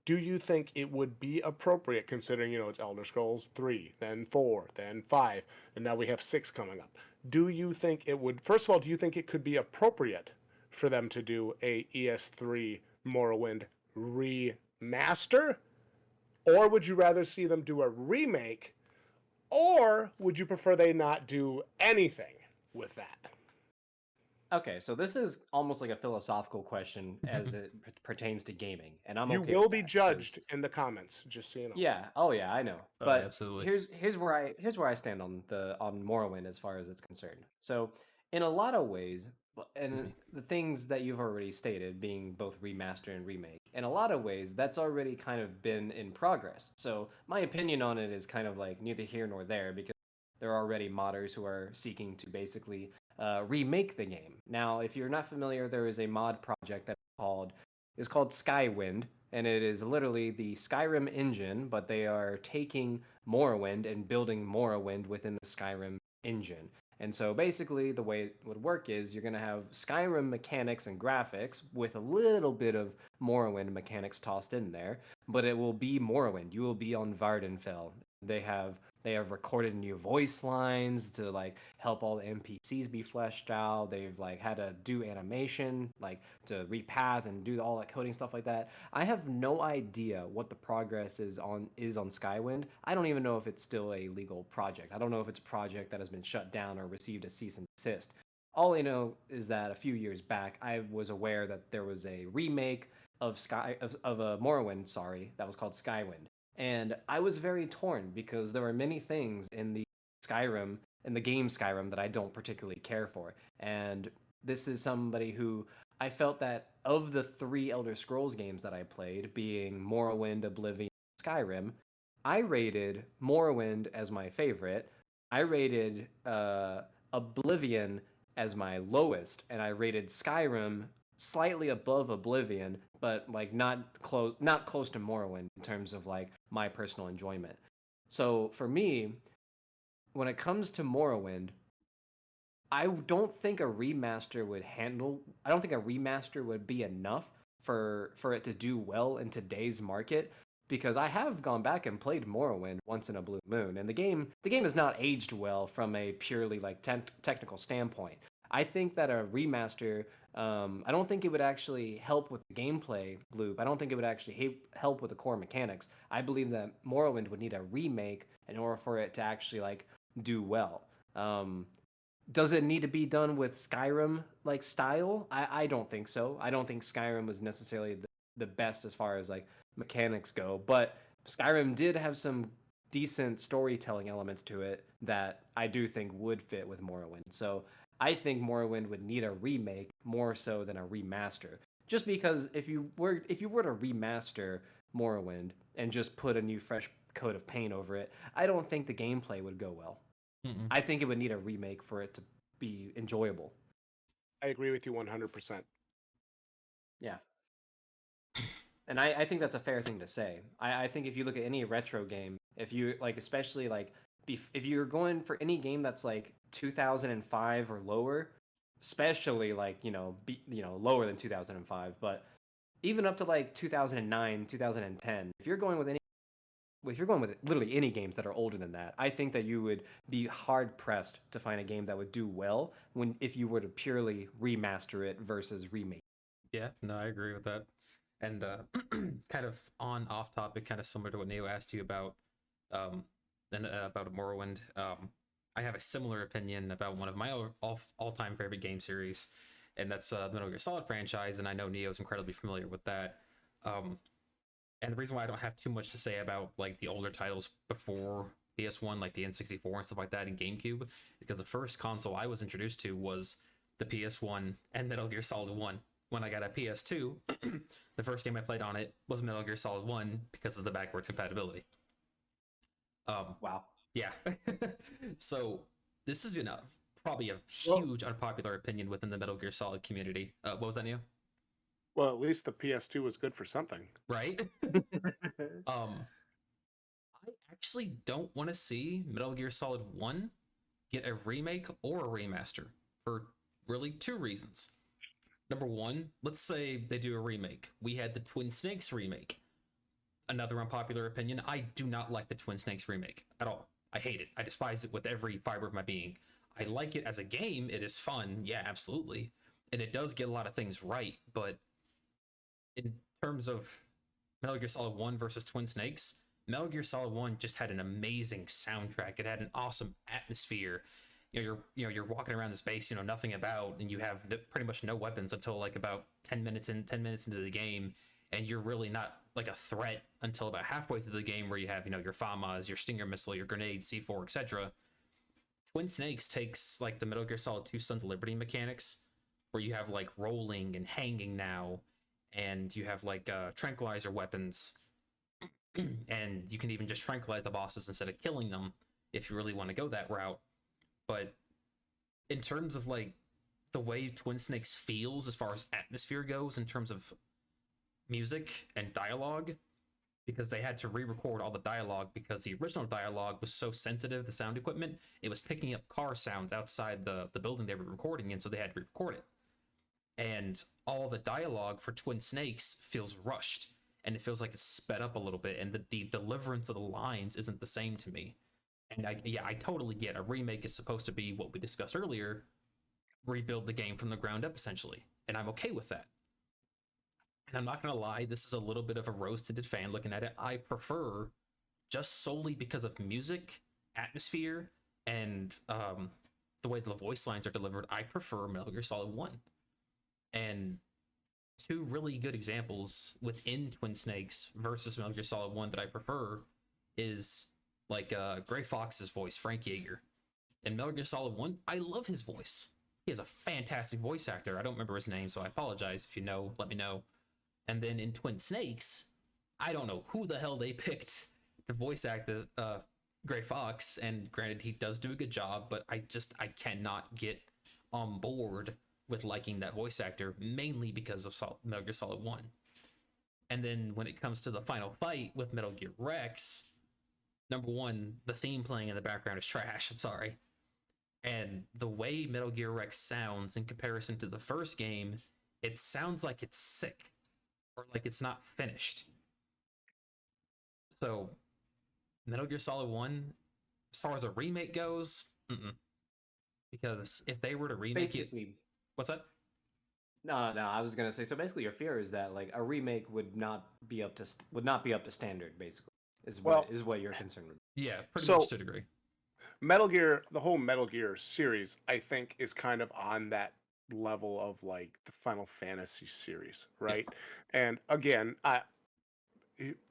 do you think it would be appropriate, considering it's Elder Scrolls 3, then 4, then 5, and now we have 6 coming up? Do you think it would, first of all, do you think it could be appropriate for them to do a ES3 Morrowind remaster? Or would you rather see them do a remake? Or would you prefer they not do anything with that? Okay, so this is almost like a philosophical question as it pertains to gaming, and I'm You okay will with be that because judged in the comments, just so you know. yeah, oh yeah, I know. Oh, But absolutely. here's where I stand on Morrowind as far as it's concerned. So in a lot of ways, Excuse and me. the things that you've already stated, being both remaster and remake, in a lot of ways that's already kind of been in progress. So my opinion on it is kind of like neither here nor there because there are already modders who are seeking to basically remake the game. Now, if you're not familiar, there is a mod project that is called Skywind, and it is literally the Skyrim engine, but they are taking Morrowind and building Morrowind within the Skyrim engine. And so basically, the way it would work is you're going to have Skyrim mechanics and graphics with a little bit of Morrowind mechanics tossed in there, but it will be Morrowind. You will be on Vardenfell. They have recorded new voice lines to like help all the NPCs be fleshed out. They've like had to do animation like to repath and do all that coding stuff like that. I have no idea what the progress is on Skywind. I don't even know if it's still a legal project. I don't know if it's a project that has been shut down or received a cease and desist. All I know is that a few years back, I was aware that there was a remake of a Morrowind, sorry, that was called Skywind. And I was very torn because there were many things in Skyrim, in the game Skyrim, that I don't particularly care for. And this is somebody who I felt that of the three Elder Scrolls games that I played, being Morrowind, Oblivion, Skyrim, I rated Morrowind as my favorite. I rated Oblivion as my lowest, and I rated Skyrim slightly above Oblivion, but like not close to Morrowind in terms of like my personal enjoyment. So for me, when it comes to Morrowind, I don't think a remaster would be enough for it to do well in today's market, because I have gone back and played Morrowind once in a blue moon, and the game has not aged well from a purely like technical standpoint. I think that a remaster, I don't think it would actually help with the gameplay loop. I don't think it would actually help with the core mechanics. I believe that Morrowind would need a remake in order for it to actually like do well. Does it need to be done with Skyrim like style? I don't think so. I don't think Skyrim was necessarily the best as far as like mechanics go, but Skyrim did have some decent storytelling elements to it that I do think would fit with Morrowind. So I think Morrowind would need a remake more so than a remaster. Just because if you were to remaster Morrowind and just put a new fresh coat of paint over it, I don't think the gameplay would go well. Mm-mm. I think it would need a remake for it to be enjoyable. I agree with you 100%. Yeah. And I think that's a fair thing to say. I think if you look at any retro game, if you like, especially like, if you're going for any game that's like 2005 or lower, especially like lower than 2005, but even up to like 2009, 2010, if you're going with literally any games that are older than that, I think that you would be hard pressed to find a game that would do well if you were to purely remaster it versus remake. Yeah, no, I agree with that. And kind of on off topic, kind of similar to what Neo asked you about, about Morrowind. I have a similar opinion about one of my all time favorite game series, and that's the Metal Gear Solid franchise. And I know Neo's incredibly familiar with that. And the reason why I don't have too much to say about like the older titles before PS1, like the N64 and stuff like that, in GameCube, is because the first console I was introduced to was the PS1 and Metal Gear Solid 1. When I got a PS2, the first game I played on it was Metal Gear Solid 1 because of the backwards compatibility. Wow. Yeah. So this is probably a huge unpopular opinion within the Metal Gear Solid community. What was that, Neo? Well, at least the PS2 was good for something. Right? I actually don't want to see Metal Gear Solid 1 get a remake or a remaster for really two reasons. Number one, let's say they do a remake. We had the Twin Snakes remake. Another unpopular opinion, I do not like the Twin Snakes remake at all. I hate it. I despise it with every fiber of my being. I like it as a game. It is fun. Yeah, absolutely. And it does get a lot of things right. But in terms of Metal Gear Solid 1 versus Twin Snakes, Metal Gear Solid 1 just had an amazing soundtrack. It had an awesome atmosphere. You're walking around this base, nothing about, and you have pretty much no weapons until like about 10 minutes into the game, and you're really not like a threat until about halfway through the game, where you have your FAMAs, your Stinger missile, your grenade, C4, etc. Twin Snakes takes like the Metal Gear Solid 2 Sons of Liberty mechanics, where you have like rolling and hanging now, and you have like tranquilizer weapons, and you can even just tranquilize the bosses instead of killing them if you really want to go that route. But in terms of like the way Twin Snakes feels as far as atmosphere goes, in terms of music and dialogue because they had to re-record all the dialogue because the original dialogue was so sensitive, the sound equipment, it was picking up car sounds outside the building they were recording in, so they had to re-record it. And all the dialogue for Twin Snakes feels rushed, and it feels like it's sped up a little bit, and the deliverance of the lines isn't the same to me. And I totally get a remake is supposed to be what we discussed earlier, rebuild the game from the ground up, essentially. And I'm okay with that. And I'm not going to lie, this is a little bit of a rose-tinted fan looking at it. I prefer, just solely because of music, atmosphere, and the way the voice lines are delivered, I prefer Metal Gear Solid 1. And two really good examples within Twin Snakes versus Metal Gear Solid 1 that I prefer is like Gray Fox's voice, Frank Yeager. In Metal Gear Solid 1, I love his voice. He has a fantastic voice actor. I don't remember his name, so I apologize. If you know, let me know. And then in Twin Snakes, I don't know who the hell they picked to voice act Gray Fox. And granted, he does do a good job, but I cannot get on board with liking that voice actor, mainly because of Metal Gear Solid 1. And then when it comes to the final fight with Metal Gear Rex, number one, the theme playing in the background is trash. I'm sorry. And the way Metal Gear Rex sounds in comparison to the first game, it sounds like it's sick or like it's not finished. So Metal Gear Solid 1, as far as a remake goes, because if they were to remake it, what's that? No, I was gonna say. So basically, your fear is that like a remake would not be up to standard. Basically, is what you're concerned with. Yeah, pretty much to a degree. Metal Gear, the whole Metal Gear series, I think, is kind of on that level of like the Final Fantasy series, right? Yeah. And again,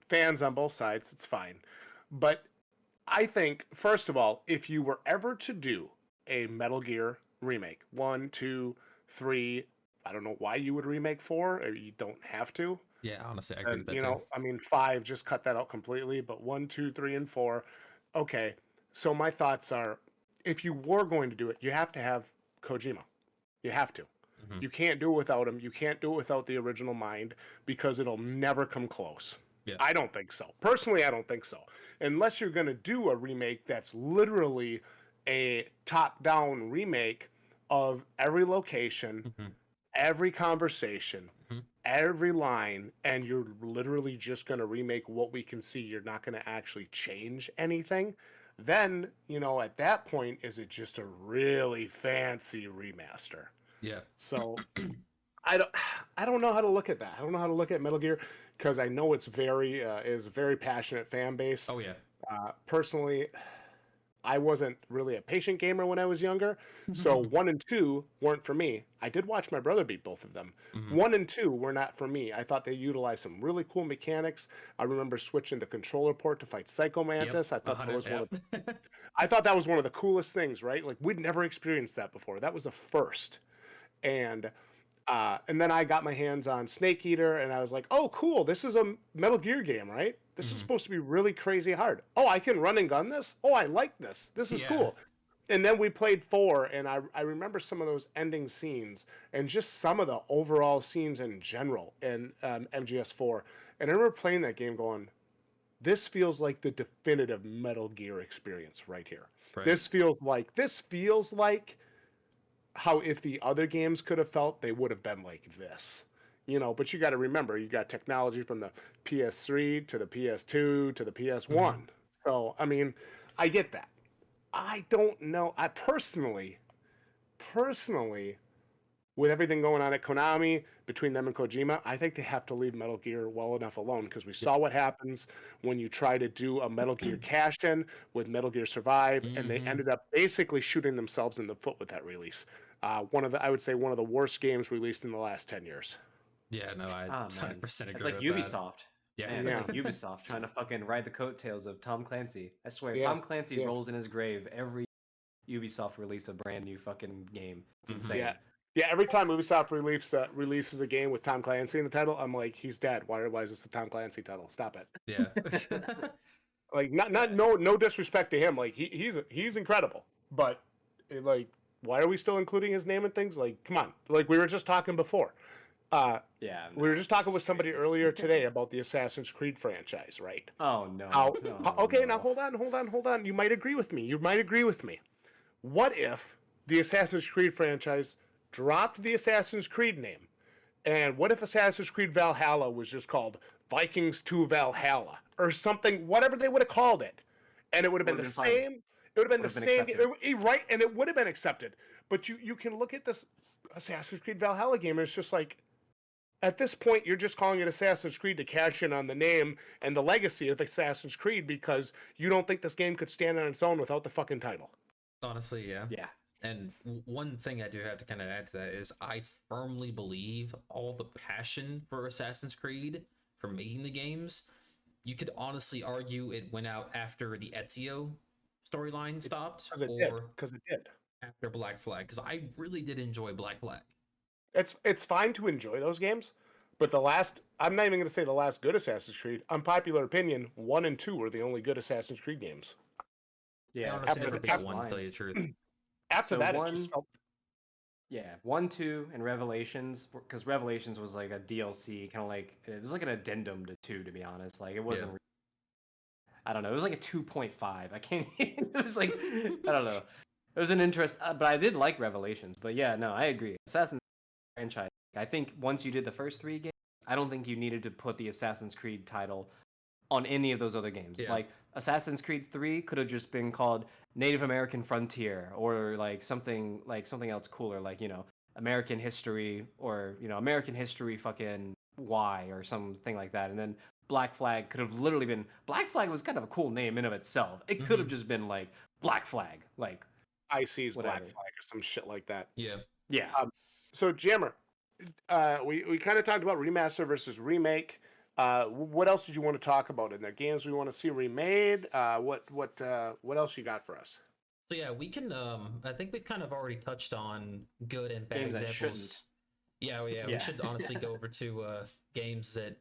fans on both sides, it's fine. But I think, first of all, if you were ever to do a Metal Gear remake, 1, 2, 3, I don't know why you would remake 4, or you don't have to. Yeah, honestly, I agree with that you too. know, I mean, 5, just cut that out completely, but 1, 2, 3, and 4, okay. So my thoughts are, if you were going to do it, you have to have Kojima. You have to. Mm-hmm. You can't do it without him. You can't do it without the original mind because it'll never come close. Yeah. I don't think so. Personally, I don't think so. Unless you're going to do a remake that's literally a top-down remake of every location, every conversation, every line, and you're literally just going to remake what we can see. You're not going to actually change anything. Then, you know, at that point, is it just a really fancy remaster? Yeah. So I don't know how to look at that. I don't know how to look at Metal Gear because I know it's is a very passionate fan base. Oh yeah. Personally, I wasn't really a patient gamer when I was younger, so 1 and 2 weren't for me. I did watch my brother beat both of them. 1 and 2 were not for me. I thought they utilized some really cool mechanics. I remember switching the controller port to fight Psycho Mantis. Yep. I thought that was I thought that was one of the coolest things, right? Like we'd never experienced that before. That was a first. And then I got my hands on Snake Eater, and I was like, "Oh, cool! This is a Metal Gear game, right? This is supposed to be really crazy hard. Oh, I can run and gun this. Oh, I like this. This is cool." And then we played 4, and I remember some of those ending scenes and just some of the overall scenes in general in MGS4. And I remember playing that game, going, "This feels like the definitive Metal Gear experience right here. Right. This feels like." How if the other games could have felt, they would have been like this, you know. But you got to remember, you got technology from the PS3 to the PS2 to the PS1. So I mean, I get that. I don't know. I personally, with everything going on at Konami between them and Kojima, I think they have to leave Metal Gear well enough alone because we saw what happens when you try to do a Metal Gear cash-in with Metal Gear Survive, and they ended up basically shooting themselves in the foot with that release. I would say one of the worst games released in the last 10 years. Yeah, no, I 100% agree. It's like with Ubisoft. That. Man, it's like Ubisoft trying to fucking ride the coattails of Tom Clancy. I swear, Tom Clancy rolls in his grave every Ubisoft release a brand new fucking game. It's insane. Yeah, every time Ubisoft releases a game with Tom Clancy in the title, I'm like, he's dead. Why is this the Tom Clancy title? Stop it. Yeah. Like no disrespect to him. Like he's incredible, but like, why are we still including his name in things? Like, come on. Like we were just talking before. Yeah. We were no, just talking it's with somebody crazy. earlier today about the Assassin's Creed franchise, right? Oh no. How, No. okay, now No. hold on. You might agree with me. What if the Assassin's Creed franchise dropped the Assassin's Creed name? And what if Assassin's Creed Valhalla was just called Vikings 2 Valhalla or something, whatever they would have called it? And it would have been Would the have been fine. same. It would have been Would the have been same, accepted. right? And it would have been accepted. But you can look at this Assassin's Creed Valhalla game, and it's just like, at this point, you're just calling it Assassin's Creed to cash in on the name and the legacy of Assassin's Creed because you don't think this game could stand on its own without the fucking title. Honestly, yeah. Yeah. And one thing I do have to kind of add to that is I firmly believe all the passion for Assassin's Creed for making the games, you could honestly argue it went out after the Ezio storyline stopped Because it did. after Black Flag, because I really did enjoy Black Flag. It's fine to enjoy those games, but I'm not even going to say the last good Assassin's Creed. Unpopular opinion, 1 and 2 were the only good Assassin's Creed games. I Yeah. honestly after never the beat top one, to tell you the truth. After So that, it one- just felt Yeah, 1, 2, and Revelations, because Revelations was like a DLC, kind of like it was like an addendum to 2, to be honest. Like it wasn't. I don't know. It was like a 2.5. I can't. It was like I don't know. It was an interest, but I did like Revelations. But yeah, no, I agree. Assassin's Creed franchise. I think once you did the first 3 games, I don't think you needed to put the Assassin's Creed title on any of those other games. Yeah. Like Assassin's Creed 3 could have just been called Native American Frontier or like something else cooler, like, you know, American History or, you know, American History fucking Y or something like that. And then Black Flag could have literally been Black Flag was kind of a cool name in of itself. It could have just been like Black Flag, like IC's Black whatever. Flag or some shit like that. Yeah. Yeah. So Jammer, we kind of talked about remaster versus remake. What else did you want to talk about in there? Games we want to see remade? What else you got for us? So yeah, we can. I think we've kind of already touched on good and bad Games that examples. Yeah, we Yeah. should honestly go over to games that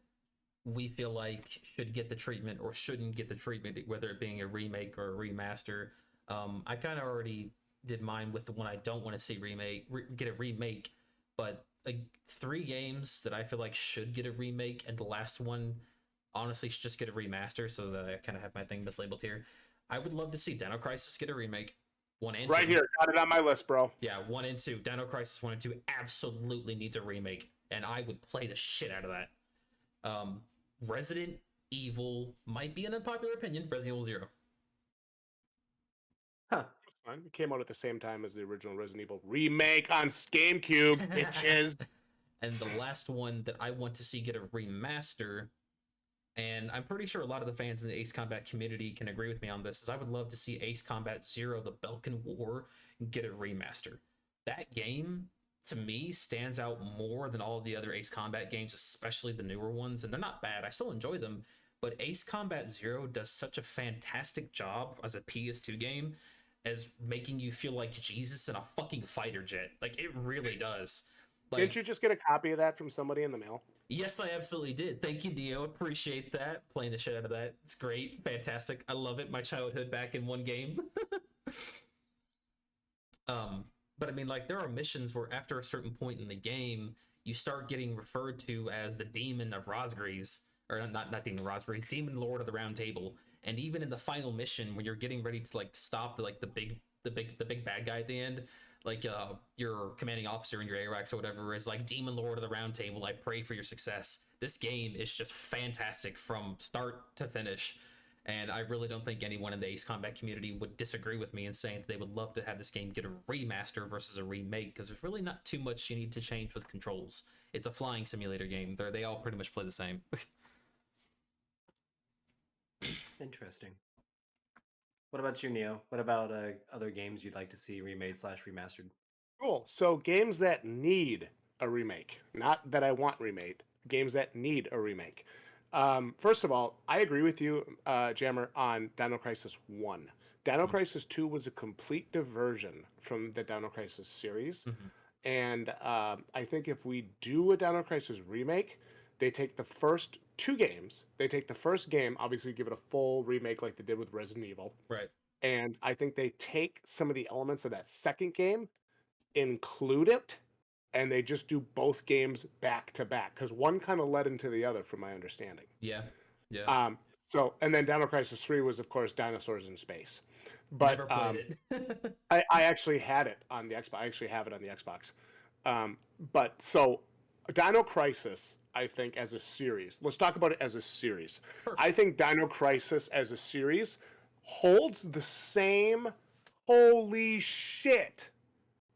we feel like should get the treatment or shouldn't get the treatment, whether it being a remake or a remaster. I kind of already did mine with the one I don't want to see get a remake, but like 3 games that I feel like should get a remake, and the last one honestly should just get a remaster, so that I kind of have my thing mislabeled here. I would love to see Dino Crisis get a remake. 1 and 2. Right here, got it on my list, bro. Yeah, 1 and 2. Dino Crisis 1 and 2 absolutely needs a remake, and I would play the shit out of that. Resident Evil might be an unpopular opinion. Resident Evil 0. Huh. Fine. It came out at the same time as the original Resident Evil remake on GameCube, bitches. And the last one that I want to see get a remaster, and I'm pretty sure a lot of the fans in the Ace Combat community can agree with me on this, is I would love to see Ace Combat 0, the Belkin War, get a remaster. That game, to me, stands out more than all of the other Ace Combat games, especially the newer ones, and they're not bad. I still enjoy them, but Ace Combat 0 does such a fantastic job as a PS2 game as making you feel like Jesus in a fucking fighter jet. Like, it really does. Like, Didn't you just get a copy of that from somebody in the mail? yes, I absolutely did. Thank you, Neo. Appreciate that. Playing the shit out of that. It's great. Fantastic. I love it. My childhood back in one game. But I mean, like, there are missions where after a certain point in the game, you start getting referred to as the Demon of Rosgrees, or not Demon of Rosgrees, Demon Lord of the Round Table. And even in the final mission, when you're getting ready to like stop the big bad guy at the end, like your commanding officer in your ARAX or whatever is like, Demon Lord of the Round Table, I pray for your success. This game is just fantastic from start to finish. And I really don't think anyone in the Ace Combat community would disagree with me in saying that they would love to have this game get a remaster versus a remake, because there's really not too much you need to change with controls. It's a flying simulator game. They all pretty much play the same. Interesting. What about you, Neo? What about other games you'd like to see remade/remastered? Cool. So games that need a remake, not that I want remade. Games that need a remake. First of all, I agree with you, Jammer, on Dino Crisis 1. Dino Crisis 2 was a complete diversion from the Dino Crisis series. And I think if we do a Dino Crisis remake, they take the first 2 games. They take the first game, obviously give it a full remake like they did with Resident Evil. Right. And I think they take some of the elements of that second game, include it, and they just do both games back to back because one kind of led into the other, from my understanding. Yeah. Yeah. So, and then Dino Crisis 3 was, of course, dinosaurs in space. Never But played it. I actually had it on the Xbox. I actually have it on the Xbox. But so, Dino Crisis, I think, as a series, let's talk about it as a series. Perfect. I think Dino Crisis as a series holds the same holy shit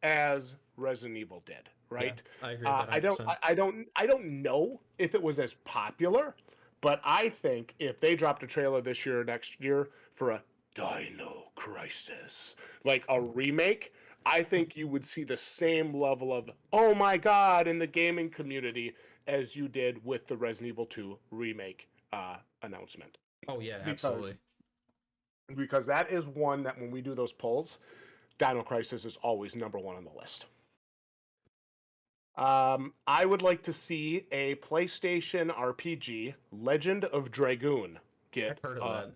as Resident Evil did, right? Yeah, I agree with that 100%. I don't know if it was as popular, but I think if they dropped a trailer this year or next year for a Dino Crisis, like a remake, I think you would see the same level of oh my god in the gaming community as you did with the Resident Evil 2 remake announcement. Oh yeah, Because absolutely. because that is one that when we do those polls, Dino Crisis is always number one on the list. I would like to see a PlayStation RPG, Legend of Dragoon, get. I've heard of that.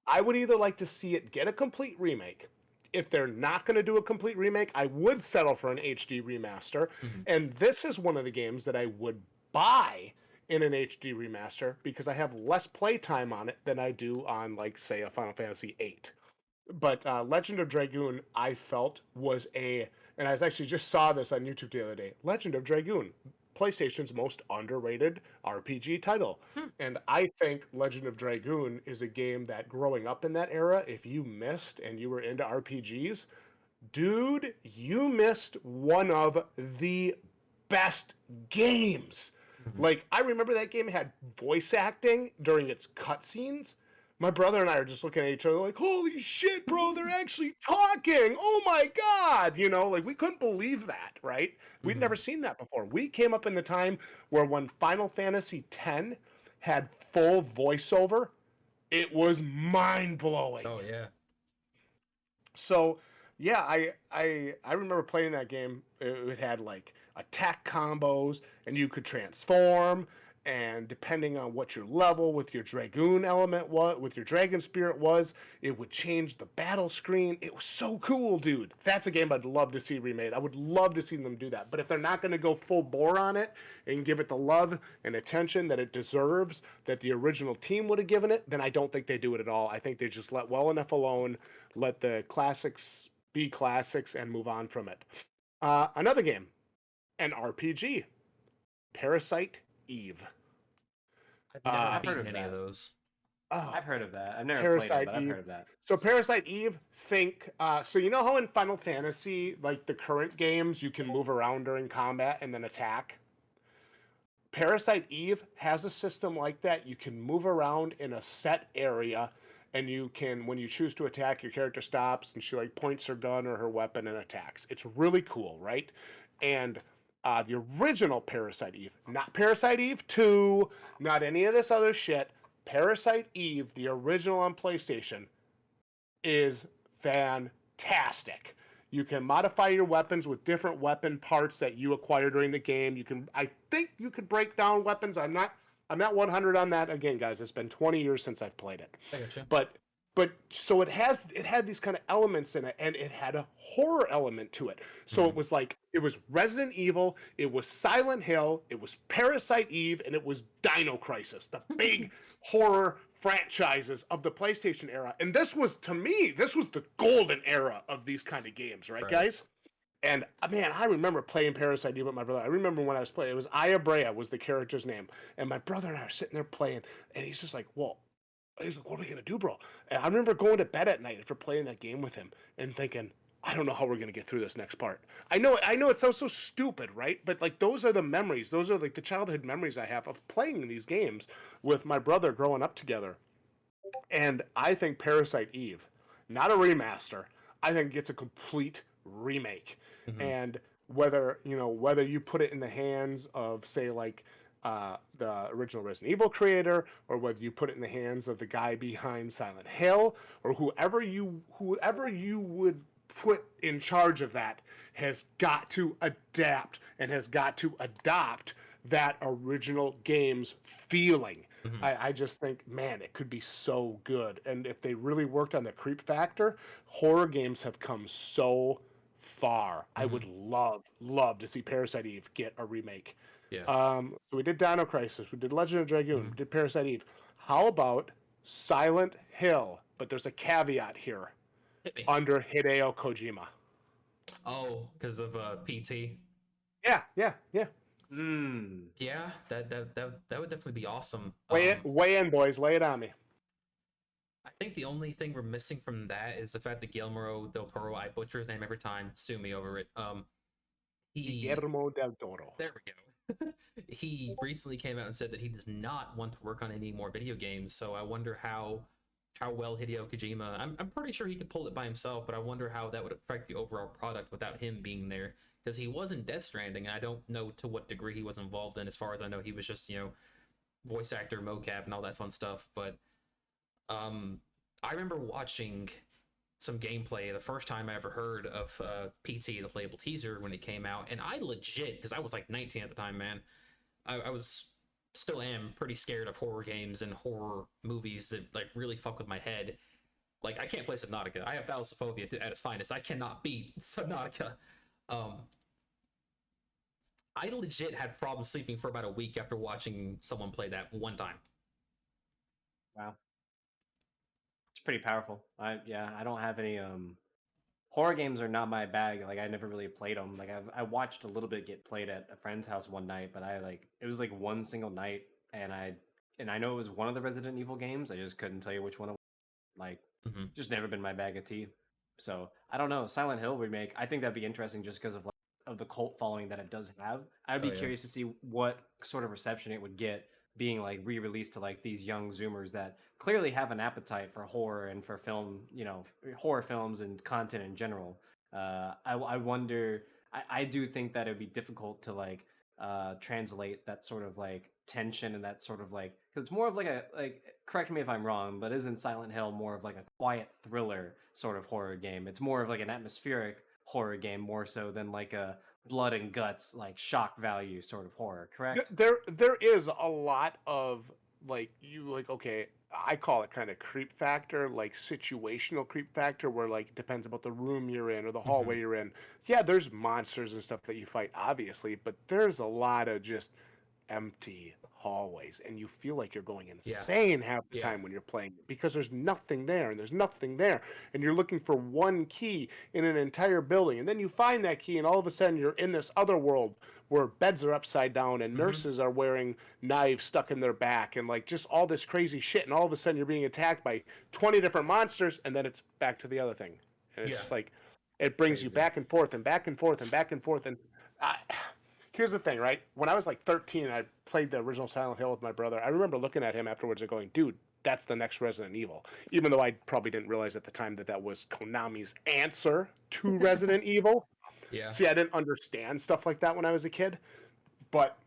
I would either like to see it get a complete remake. If they're not going to do a complete remake, I would settle for an HD remaster. Mhm. And this is one of the games that I would buy in an HD remaster because I have less playtime on it than I do on, like, say, a Final Fantasy VIII. But Legend of Dragoon, I felt was and I was actually just saw this on YouTube the other day. Legend of Dragoon, PlayStation's most underrated RPG title. And I think Legend of Dragoon is a game that growing up in that era, if you missed and you were into RPGs, dude, you missed one of the best games. Mhm. Like, I remember that game had voice acting during its cutscenes. My brother and I are just looking at each other like, holy shit, bro, they're actually talking. Oh my God. You know, like we couldn't believe that, right? We'd Mhm. never seen that before. We came up in the time where when Final Fantasy X had full voiceover, it was mind blowing. Oh yeah. So yeah, I remember playing that game. It had like attack combos, and you could transform. And depending on what your level with your Dragoon element was, with your Dragon Spirit was, it would change the battle screen. It was so cool, dude. That's a game I'd love to see remade. I would love to see them do that. But if they're not going to go full bore on it and give it the love and attention that it deserves, that the original team would have given it, then I don't think they do it at all. I think they just let well enough alone, let the classics be classics, and move on from it. Another game, an RPG, Parasite Eve. I've never I've heard beaten of any of that. those. I've heard of that. I've never played it, Parasite but I've Eve. heard of that. So Parasite Eve, think. So you know how in Final Fantasy, like the current games, you can move around during combat and then attack. Parasite Eve has a system like that. You can move around in a set area, and you can, when you choose to attack, your character stops and she like points her gun or her weapon and attacks. It's really cool, right? And the original Parasite Eve, not Parasite Eve 2, not any of this other shit. Parasite Eve, the original on PlayStation, is fantastic. You can modify your weapons with different weapon parts that you acquire during the game. You can, I think, you could break down weapons. I'm not 100 on that. Again, guys, it's been 20 years since I've played it. I gotcha. But so it had these kind of elements in it, and it had a horror element to it. So it was like it was Resident Evil, it was Silent Hill, it was Parasite Eve, and it was Dino Crisis, the big horror franchises of the PlayStation era. And this was, to me, this was the golden era of these kind of games, right, guys? And man, I remember playing Parasite Eve with my brother. I remember when I was playing, it was Aya Brea was the character's name. And my brother and I are sitting there playing, and he's just like, well, he's like, what are we gonna do, bro? And I remember going to bed at night after playing that game with him and thinking, I don't know how we're gonna get through this next part. I know it sounds so stupid, right? But like those are the memories. Those are like the childhood memories I have of playing these games with my brother growing up together. And I think Parasite Eve, not a remaster, I think it's a complete remake. Mhm. And whether you put it in the hands of, say, like the original Resident Evil creator, or whether you put it in the hands of the guy behind Silent Hill, or whoever you would put in charge of that, has got to adapt and has got to adopt that original game's feeling. Mhm. I just think, man, it could be so good. And if they really worked on the creep factor, horror games have come so far. I Mhm. would love to see Parasite Eve get a remake. Yeah. So we did Dino Crisis, we did Legend of Dragoon, we Mhm. did Parasite Eve. How about Silent Hill? But there's a caveat here. Hit me. Under Hideo Kojima. Oh, because of PT. Yeah. Hmm. Yeah, that would definitely be awesome. Weigh in, boys. Lay it on me. I think the only thing we're missing from that is the fact that Guillermo del Toro, I butcher his name every time, sue me over it. He Guillermo del Toro. There we go. He recently came out and said that he does not want to work on any more video games. So I wonder how well Hideo Kojima. I'm pretty sure he could pull it by himself, but I wonder how that would affect the overall product without him being there. Because he was in Death Stranding, and I don't know to what degree he was involved in. As far as I know, he was just voice actor, mocap, and all that fun stuff. But I remember watching some gameplay the first time I ever heard of PT, the playable teaser, when it came out, and I legit, because I was like 19 at the time, man, I was still am pretty scared of horror games and horror movies that like really fuck with my head. Like I can't play Subnautica. I have thalassophobia at its finest. I cannot beat Subnautica. Um, I legit had problems sleeping for about a week after watching someone play that one time. Wow. It's pretty powerful. I don't have any horror games are not my bag. Like I never really played them. Like I watched a little bit get played at a friend's house one night, but I like it was like one single night, and I know it was one of the Resident Evil games. I just couldn't tell you which one it was. Like Mm-hmm. just never been my bag of tea. So I don't know. Silent Hill remake. I think that'd be interesting just because of like of the cult following that it does have. I'd Oh be yeah. curious to see what sort of reception it would get being like re-released to like these young Zoomers that clearly have an appetite for horror and for film, horror films and content in general. I wonder. I do think that it would be difficult to like translate that sort of like tension and that sort of like because it's more of like a like correct me if I'm wrong, but isn't Silent Hill more of like a quiet thriller sort of horror game? It's more of like an atmospheric horror game more so than like a blood and guts like shock value sort of horror, correct? There is a lot of okay, I call it kind of creep factor, like situational creep factor, where like it depends about the room you're in or the Mm-hmm. hallway you're in. Yeah, there's monsters and stuff that you fight, obviously, but there's a lot of just empty hallways, and you feel like you're going Yeah. insane half the Yeah. time when you're playing it because there's nothing there and there's nothing there, and you're looking for one key in an entire building, and then you find that key, and all of a sudden you're in this other world where beds are upside down and Mm-hmm. nurses are wearing knives stuck in their back and like just all this crazy shit, and all of a sudden you're being attacked by 20 different monsters, and then it's back to the other thing, and it's Yeah. just like it brings you Crazy. back and forth and back and forth and back and forth. And I, here's the thing, right? When I was like 13, I played the original Silent Hill with my brother. I remember looking at him afterwards and going, dude, that's the next Resident Evil. Even though I probably didn't realize at the time that that was Konami's answer to Resident Evil. Yeah. See, I didn't understand stuff like that when I was a kid. But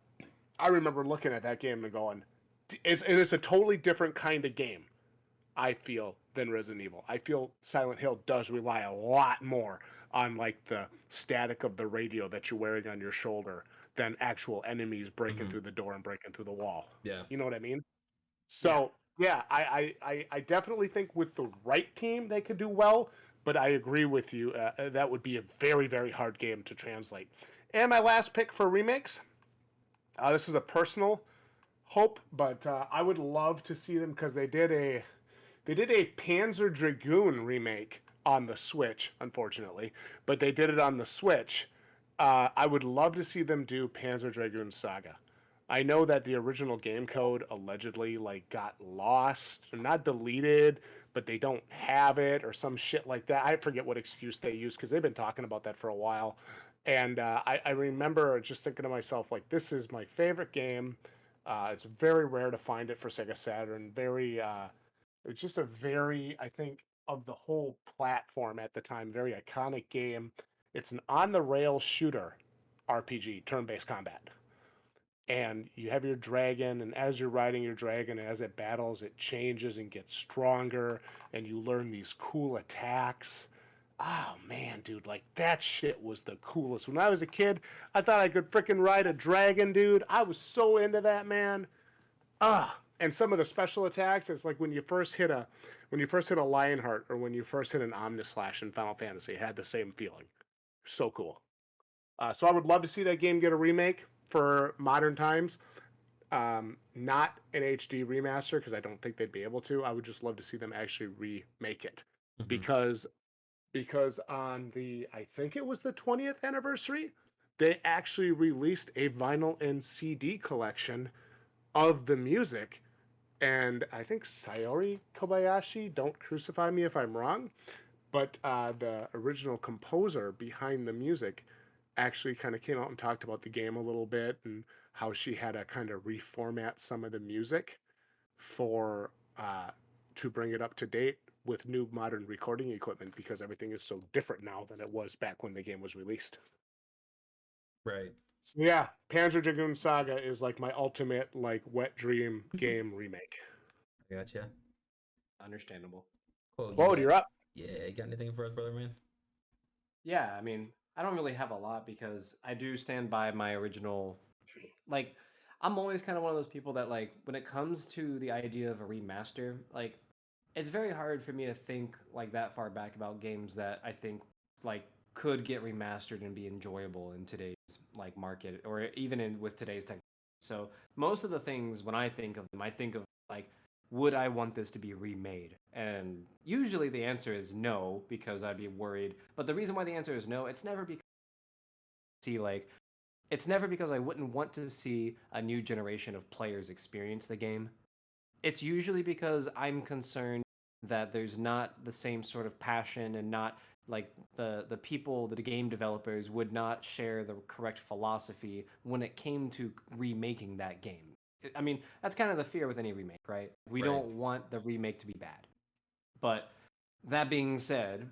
I remember looking at that game and going, it's a totally different kind of game, I feel, than Resident Evil. I feel Silent Hill does rely a lot more on like the static of the radio that you're wearing on your shoulder than actual enemies breaking Mm-hmm. through the door and breaking through the wall. Yeah. You know what I mean? Yeah. So yeah, I definitely think with the right team they could do well. But I agree with you. That would be a very, very hard game to translate. And my last pick for remakes. This is a personal hope, but I would love to see them because they did a Panzer Dragoon remake on the Switch, unfortunately, but they did it on the Switch. I would love to see them do Panzer Dragoon Saga. I know that the original game code allegedly like got lost, or not deleted, but they don't have it or some shit like that. I forget what excuse they use because they've been talking about that for a while. And I remember just thinking to myself, like, this is my favorite game. It's very rare to find it for Sega Saturn. It's just a very, I think, of the whole platform at the time, very iconic game. It's an on the rail shooter RPG, turn based combat. And you have your dragon, and as you're riding your dragon, as it battles, it changes and gets stronger, and you learn these cool attacks. Oh man, dude, like that shit was the coolest. When I was a kid, I thought I could freaking ride a dragon, dude. I was so into that, man. And some of the special attacks, it's like when you first hit a Lionheart or when you first hit an Omnislash in Final Fantasy, it had the same feeling. So cool. So I would love to see that game get a remake for modern times. Not an HD remaster because I don't think they'd be able to. I would just love to see them actually remake it Mhm. because on the I think it was the 20th anniversary, they actually released a vinyl and CD collection of the music. And I think Sayori Kobayashi, don't crucify me if I'm wrong, but the original composer behind the music actually kind of came out and talked about the game a little bit and how she had to kind of reformat some of the music for to bring it up to date with new modern recording equipment because everything is so different now than it was back when the game was released. Right. So yeah, Panzer Dragoon Saga is like my ultimate like wet dream game remake. I gotcha. Understandable. Cool. Quode, you're up. Yeah, you got anything for us, brother man? Yeah, I mean, I don't really have a lot because I do stand by my original. Like, I'm always kind of one of those people that, like, when it comes to the idea of a remaster, like, it's very hard for me to think like that far back about games that I think like could get remastered and be enjoyable in today's like market or even in with today's tech. So most of the things when I think of them, I think of like, would I want this to be remade? And usually the answer is no because I'd be worried. But the reason why the answer is no, see like it's never because I wouldn't want to see a new generation of players experience the game. It's usually because I'm concerned that there's not the same sort of passion and not like the people, the game developers would not share the correct philosophy when it came to remaking that game. I mean, that's kind of the fear with any remake, right? We Right. don't want the remake to be bad. But that being said,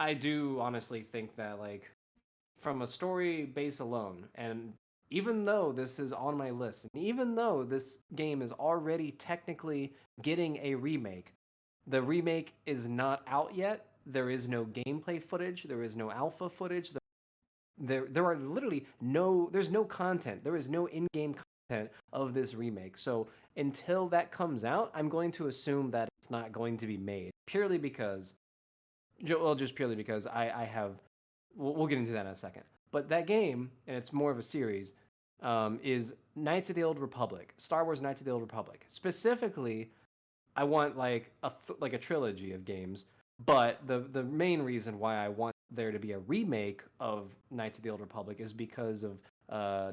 I do honestly think that like from a story base alone, and even though this is on my list, and even though this game is already technically getting a remake, the remake is not out yet. There is no gameplay footage. There is no alpha footage. There are literally there's no content. There is no in-game content of this remake. So until that comes out, I'm going to assume that it's not going to be made purely because well, just purely because I have. We'll get into that in a second. But that game, and it's more of a series, is Knights of the Old Republic, Star Wars Knights of the Old Republic. Specifically, I want like like a trilogy of games. But the main reason why I want there to be a remake of Knights of the Old Republic is because of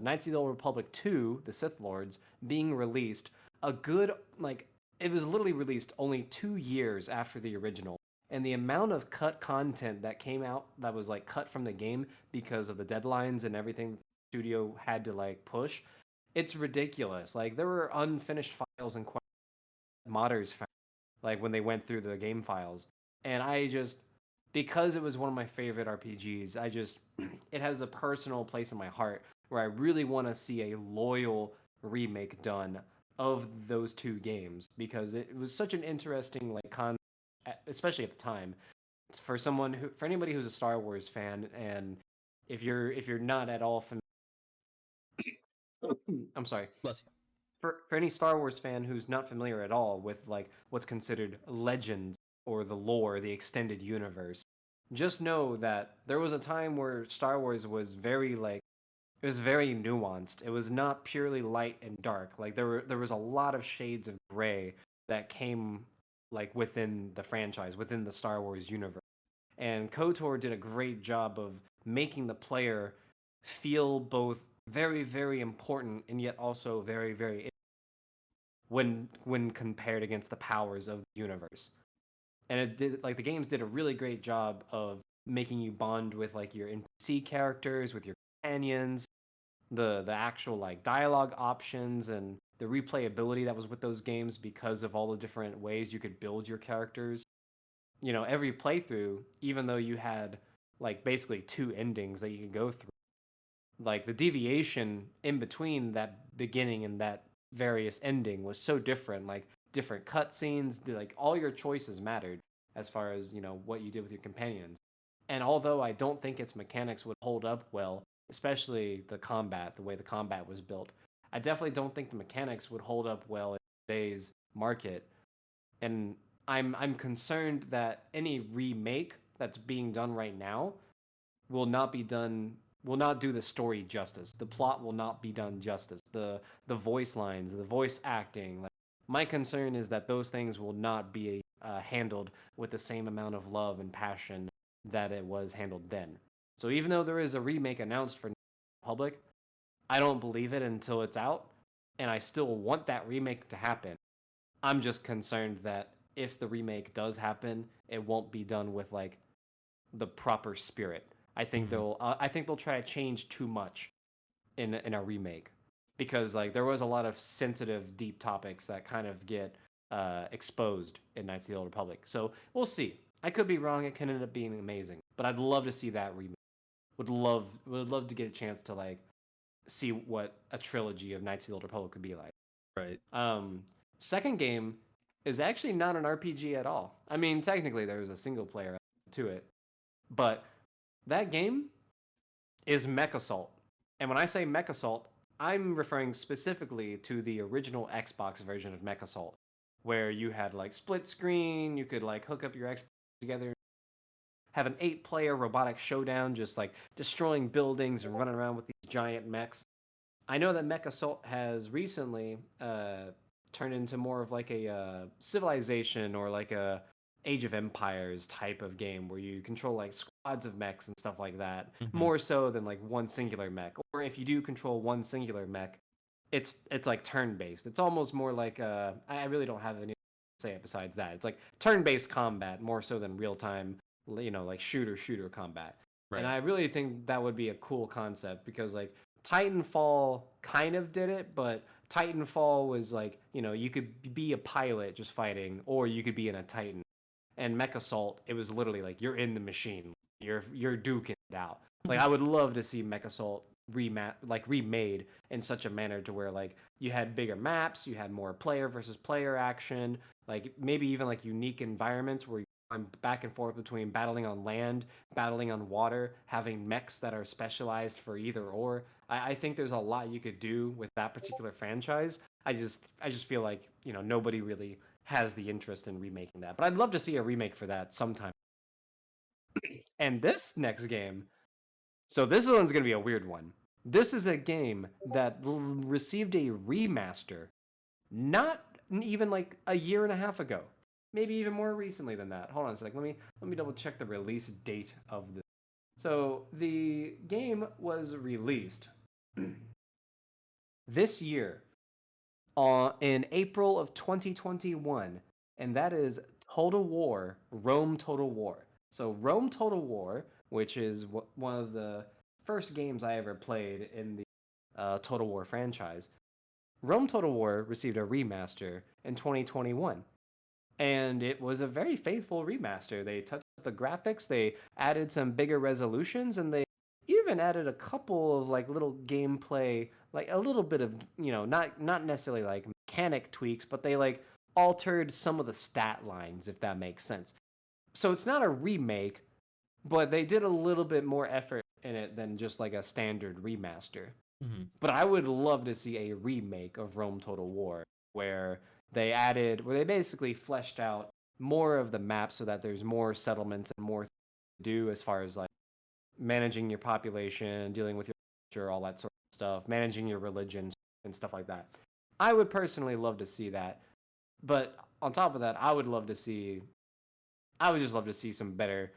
Knights of the Old Republic 2, The Sith Lords, being released a good like it was literally released only 2 years after the original and the amount of cut content that came out that was like cut from the game because of the deadlines and everything the studio had to like push, it's ridiculous. Like there were unfinished files and modders found like when they went through the game files, and I just because it was one of my favorite RPGs, I just it has a personal place in my heart where I really want to see a loyal remake done of those two games because it was such an interesting like especially at the time for someone who for anybody who's a Star Wars fan and if you're not at all familiar I'm sorry Bless you. for any Star Wars fan who's not familiar at all with like what's considered legends or the lore, the extended universe, just know that there was a time where Star Wars was very like it was very nuanced. It was not purely light and dark. Like there was a lot of shades of gray that came like within the franchise, within the Star Wars universe. And KOTOR did a great job of making the player feel both very, very important and yet also very, very when compared against the powers of the universe. And it did like the games did a really great job of making you bond with like your NPC characters, with your companions, the actual like dialogue options and the replayability that was with those games because of all the different ways you could build your characters. You know, every playthrough, even though you had like basically two endings that you could go through, like the deviation in between that beginning and that various ending was so different. Like different cutscenes, like all your choices mattered as far as what you did with your companions. And although I don't think its mechanics would hold up well, especially the combat, the way the combat was built, I definitely don't think the mechanics would hold up well in today's market. And I'm concerned that any remake that's being done right now will not be done, will not do the story justice. The plot will not be done justice. The voice lines, the voice acting. Like, my concern is that those things will not be handled with the same amount of love and passion that it was handled then. So even though there is a remake announced for public, I don't believe it until it's out, and I still want that remake to happen. I'm just concerned that if the remake does happen, it won't be done with like the proper spirit. I think they'll try to change too much in a remake, because like there was a lot of sensitive, deep topics that kind of get exposed in Knights of the Old Republic. So we'll see. I could be wrong. It can end up being amazing, but I'd love to see that remake. Would love to get a chance to like see what a trilogy of Knights of the Old Republic could be like. Right. Second game is actually not an RPG at all. I mean, technically there was a single player to it, but that game is Mech Assault. And when I say Mech Assault, I'm referring specifically to the original Xbox version of Mech Assault, where you had like split screen, you could like hook up your Xbox together, have an 8-player robotic showdown, just like destroying buildings and running around with these giant mechs. I know that Mech Assault has recently turned into more of like a Civilization or like a Age of Empires type of game where you control like squads of mechs and stuff like that, more so than like one singular mech. Or if you do control one singular mech, it's like turn-based. It's almost more like I really don't have anything to say besides that. It's like turn-based combat more so than real-time, like shooter combat. Right. And I really think that would be a cool concept, because like Titanfall kind of did it, but Titanfall was like, you could be a pilot just fighting, or you could be in a Titan. And Mech Assault, it was literally like you're in the machine, you're duking it out. Like I would love to see Mech Assault remade in such a manner to where like you had bigger maps, you had more player versus player action, like maybe even like unique environments where I'm back and forth between battling on land, battling on water, having mechs that are specialized for either or. I think there's a lot you could do with that particular franchise. I just feel like nobody really has the interest in remaking that, but I'd love to see a remake for that sometime. And this next game, so this one's gonna be a weird one. This is a game that received a remaster, not even like a year and a half ago, maybe even more recently than that. Hold on a sec. Let me double check the release date of this. So the game was released this year in April of 2021, and that is Total War, Rome Total War. So Rome Total War, which is one of the first games I ever played in the Total War franchise, Rome Total War received a remaster in 2021. And it was a very faithful remaster. They touched up the graphics, they added some bigger resolutions, and they even added a couple of like little gameplay, like a little bit of, not necessarily like mechanic tweaks, but they like altered some of the stat lines, if that makes sense. So it's not a remake, but they did a little bit more effort in it than just like a standard remaster. But I would love to see a remake of Rome Total War where they basically fleshed out more of the map so that there's more settlements and more to do as far as like managing your population, dealing with your culture, all that sort of stuff, managing your religion and stuff like that. I would personally love to see that. But on top of that, I would just love to see some better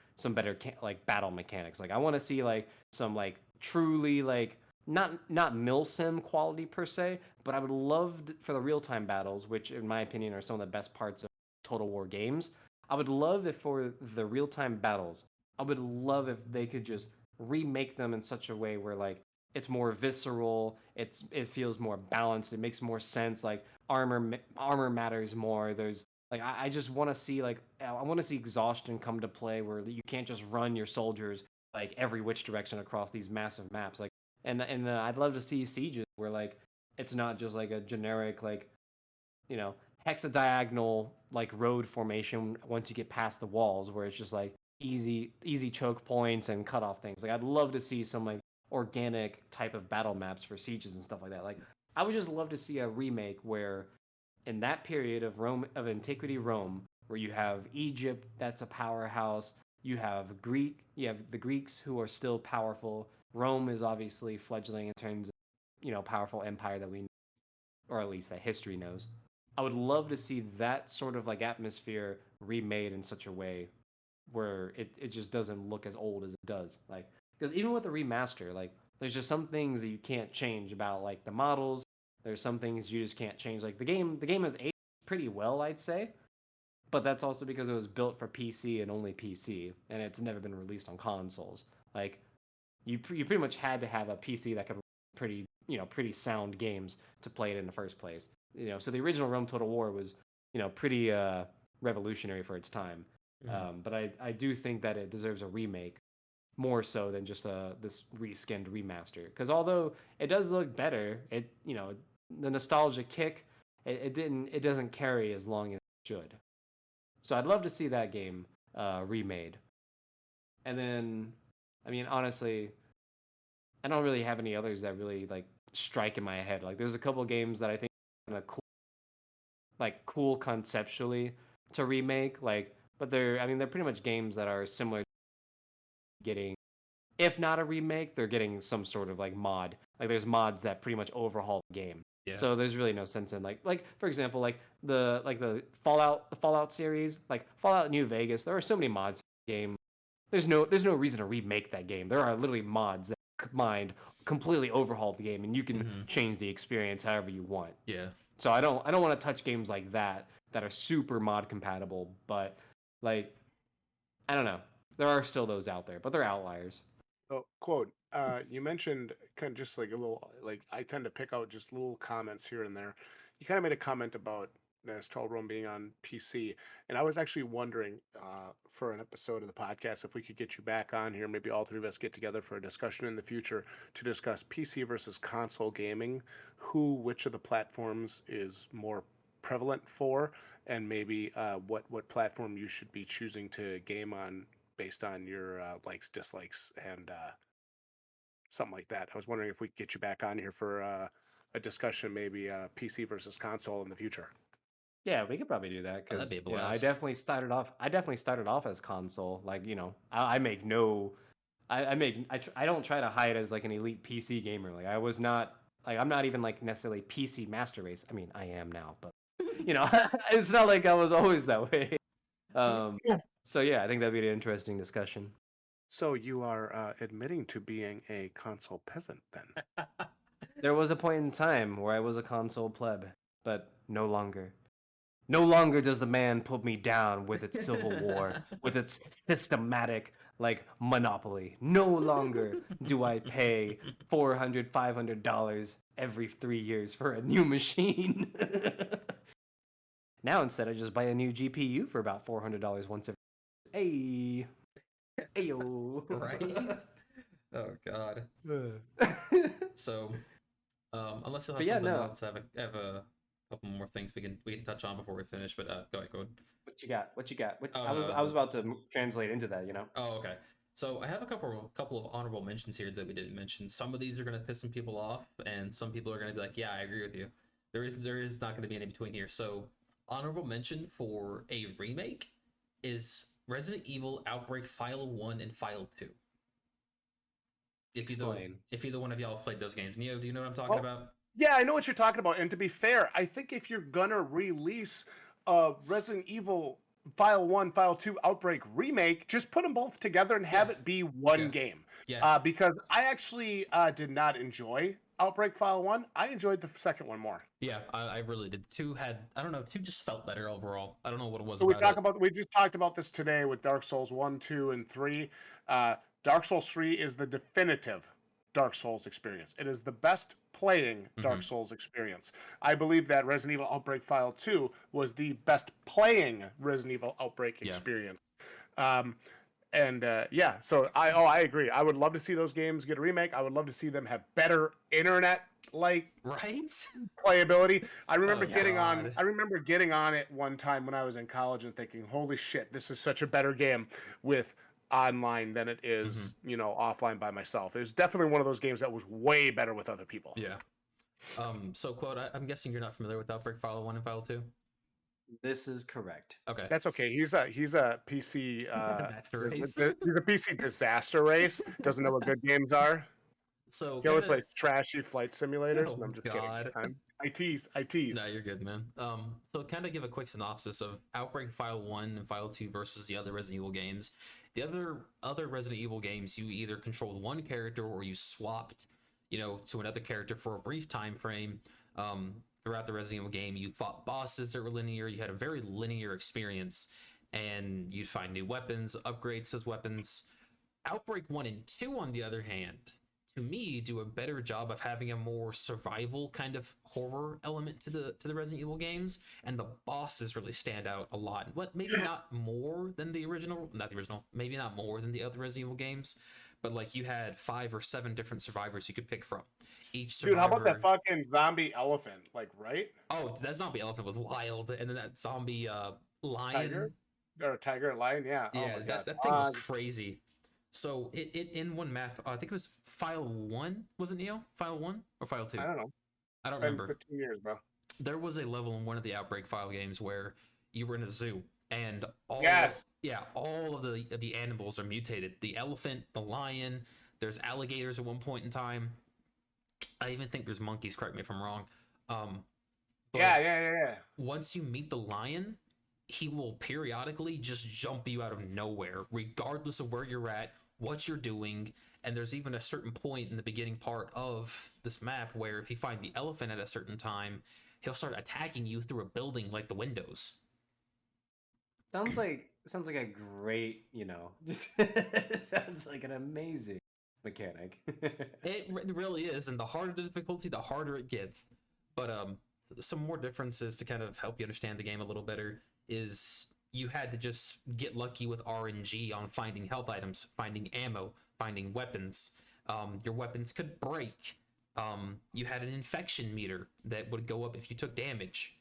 like battle mechanics. Like I want to see like some like truly like not milsim quality per se, but I would love for the real-time battles, which in my opinion are some of the best parts of Total War games. I would love if for the real-time battles, I would love if they could just remake them in such a way where like it's more visceral, it feels more balanced, it makes more sense, like armor matters more. There's like I just want to see I want to see exhaustion come to play where you can't just run your soldiers like every which direction across these massive maps. Like and I'd love to see sieges where like it's not just like a generic like hexadiagonal like road formation once you get past the walls, where it's just like easy choke points and cut off things. Like I'd love to see some like organic type of battle maps for sieges and stuff like that. Like I would just love to see a remake where in that period of Antiquity Rome, where you have Egypt that's a powerhouse, You have the Greeks who are still powerful. Rome is obviously fledgling in terms of, powerful empire that we know, or at least that history knows. I would love to see that sort of like atmosphere remade in such a way where it just doesn't look as old as it does. Like, because even with the remaster, like there's just some things that you can't change about like the models. There's some things you just can't change. Like the game has aged pretty well, I'd say, but that's also because it was built for PC and only PC, and it's never been released on consoles. Like you pretty much had to have a PC that could pretty sound games to play it in the first place. So the original Rome Total War was pretty revolutionary for its time. But I do think that it deserves a remake more so than just this reskinned remaster. Because although it does look better, the nostalgia kick it doesn't carry as long as it should. So I'd love to see that game remade. And then, I mean, honestly, I don't really have any others that really like strike in my head. Like, there's a couple games that I think are kind of cool conceptually to remake. Like, but they're pretty much games that are similar to getting, if not a remake, they're getting some sort of like mod. Like, there's mods that pretty much overhaul the game. Yeah. So there's really no sense in like for example, like the Fallout series, like Fallout New Vegas. There are so many mods in the game. There's no reason to remake that game. There are literally mods that combined completely overhaul the game, and you can change the experience however you want. Yeah. So I don't want to touch games like that are super mod compatible, but like I don't know. There are still those out there, but they're outliers. Oh, Quode, you mentioned kind of just like a little, like I tend to pick out just little comments here and there. You kind of made a comment about Nostalgia Room being on PC, and I was actually wondering for an episode of the podcast if we could get you back on here. Maybe all three of us get together for a discussion in the future to discuss PC versus console gaming, which of the platforms is more prevalent for, and maybe what platform you should be choosing to game on based on your likes, dislikes, and something like that. I was wondering if we could get you back on here for a discussion, maybe PC versus console in the future. Yeah, we could probably do that Oh, that'd because be a I blast. definitely started off. I definitely started off as console. Like I make no. I don't try to hide as like an elite PC gamer. Like I was not. Like I'm not even like necessarily PC master race. I mean, I am now, but it's not like I was always that way. Yeah. So yeah, I think that'd be an interesting discussion. So you are admitting to being a console peasant then? There was a point in time where I was a console pleb, but no longer. No longer does the man put me down with its civil war, with its systematic like monopoly. No longer do I pay $400-$500 every 3 years for a new machine. Now instead I just buy a new GPU for about $400 once every. Hey, ayo. Right? Oh God. So, unless you have But yeah, something no. else, I have a couple more things we can touch on before we finish. But go ahead, go ahead. What you got? What you got? Oh, I was about to translate into that. Oh, okay. So I have a couple of honorable mentions here that we didn't mention. Some of these are gonna piss some people off, and some people are gonna be like, "Yeah, I agree with you." There is not gonna be any between here. So honorable mention for a remake is Resident Evil Outbreak File 1 and File 2. Explain. If either one of y'all have played those games, Neo, do you know what I'm talking about? Yeah, I know what you're talking about. And to be fair, I think if you're gonna release Resident Evil File 1, File 2 Outbreak remake, just put them both together and have it be one game. Yeah. Because I actually did not enjoy Outbreak File 1. I enjoyed the second one more. Yeah, I really did. Two just felt better overall. I don't know what it was So about it. we just talked about this today with Dark Souls 1, 2, and 3. Dark Souls 3 is the definitive Dark Souls experience. It is the best playing Dark Souls experience. I believe that Resident Evil Outbreak File 2 was the best playing Resident Evil Outbreak experience. Yeah, so I agree. I would love to see those games get a remake. I would love to see them have better internet like playability. I remember getting on it one time when I was in college and thinking, holy shit, this is such a better game with online than it is, offline by myself. It was definitely one of those games that was way better with other people. Yeah. So Quode, I'm guessing you're not familiar with Outbreak File 1 and File 2? This is correct. Okay. That's okay. He's a PC. That's the race. He's a PC disaster race. Doesn't know what good games are. So He only kinda- plays trashy flight simulators. Oh No, I'm just God. kidding. I tease. I tease. No, you're good, man. So kind of give a quick synopsis of Outbreak File 1 and File 2 versus the other Resident Evil games. The other Resident Evil games, you either controlled one character or you swapped, to another character for a brief time frame. Throughout the Resident Evil game, you fought bosses that were linear. You had a very linear experience, and you'd find new weapons, upgrades to those weapons. Outbreak 1 and 2, on the other hand, to me, do a better job of having a more survival kind of horror element to the Resident Evil games, and the bosses really stand out a lot. Maybe not more than maybe not more than the other Resident Evil games, but like you had 5 or 7 different survivors you could pick from. Each survivor... Dude, how about that fucking zombie elephant? Like, right? Oh, that zombie elephant was wild, and then that zombie lion, tiger, lion, yeah. Yeah, oh my God. that thing was crazy. So it in one map, I think it was File 1, was it, Neo? File 1 or File 2? I don't know. I don't remember. 15 years, bro. There was a level in one of the Outbreak File games where you were in a zoo, and all of the animals are mutated. The elephant, the lion, there's alligators at one point in time. I even think there's monkeys, correct me if I'm wrong. But yeah. Once you meet the lion, he will periodically just jump you out of nowhere, regardless of where you're at, what you're doing. And there's even a certain point in the beginning part of this map where if you find the elephant at a certain time, he'll start attacking you through a building like the windows. Sounds like a great, just sounds like an amazing mechanic. It really is, and the harder the difficulty, the harder it gets. But some more differences to kind of help you understand the game a little better is you had to just get lucky with RNG on finding health items, finding ammo, finding weapons. Your weapons could break. You had an infection meter that would go up if you took damage.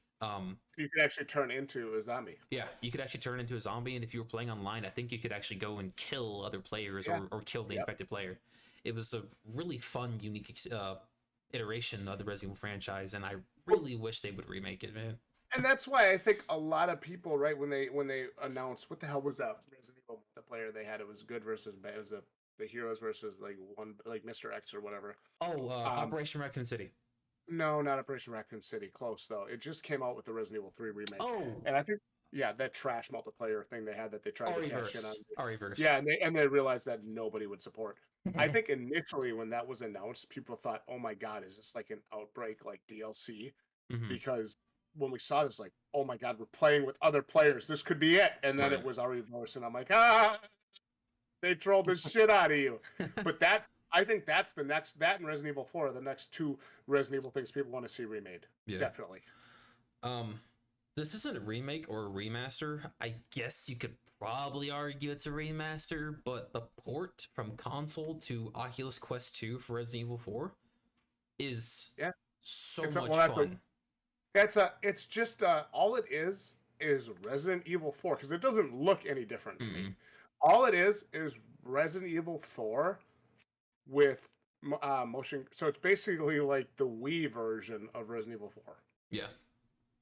You could actually turn into a zombie. Yeah, you could actually turn into a zombie, and if you were playing online, I think you could actually go and kill other players or kill the infected player. It was a really fun, unique iteration of the Resident Evil franchise, and I really wish they would remake it, man. And that's why I think a lot of people, right, when they announced what the hell was that Resident Evil multiplayer they had, it was good versus bad. It was the heroes versus like Mr. X or whatever. Oh, Operation Raccoon City. No, not Operation Raccoon City. Close though. It just came out with the Resident Evil 3 remake. Oh, and I think that trash multiplayer thing they had that they tried to cash in on. Reverse. Yeah, and they realized that nobody would support. I think initially when that was announced, people thought, "Oh my God, is this like an Outbreak like DLC?" Mm-hmm. Because when we saw this, like, "Oh my God, we're playing with other players. This could be it." And then Right. it was our reverse, and I'm like, they trolled the shit out of you. But I think that's the next, that and Resident Evil 4 are the next two Resident Evil things people want to see remade. Yeah. Definitely. This isn't a remake or a remaster. I guess you could probably argue it's a remaster, but the port from console to Oculus Quest 2 for Resident Evil 4 is so much fun. It's just all it is Resident Evil 4 because it doesn't look any different to me. All it is Resident Evil 4 with motion. So it's basically like the Wii version of Resident Evil 4. Yeah.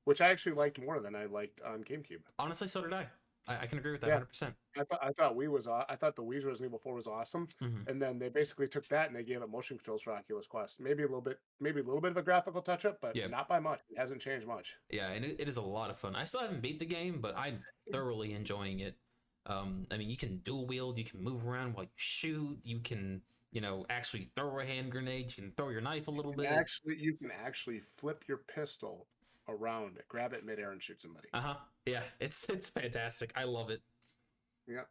Which I actually liked more than I liked on GameCube. Honestly, so did I. I can agree with that 100%. I thought I thought the Wii's Resident Evil 4 was awesome, and then they basically took that and they gave it motion controls for Oculus Quest. Maybe a little bit of a graphical touch up, but not by much. It hasn't changed much. Yeah, and it is a lot of fun. I still haven't beat the game, but I'm thoroughly enjoying it. I mean, you can dual wield, you can move around while you shoot, you can actually throw a hand grenade, you can throw your knife a little bit. You can actually flip your pistol around, grab it midair, and shoot somebody. Yeah, it's fantastic. I love it. Yeah.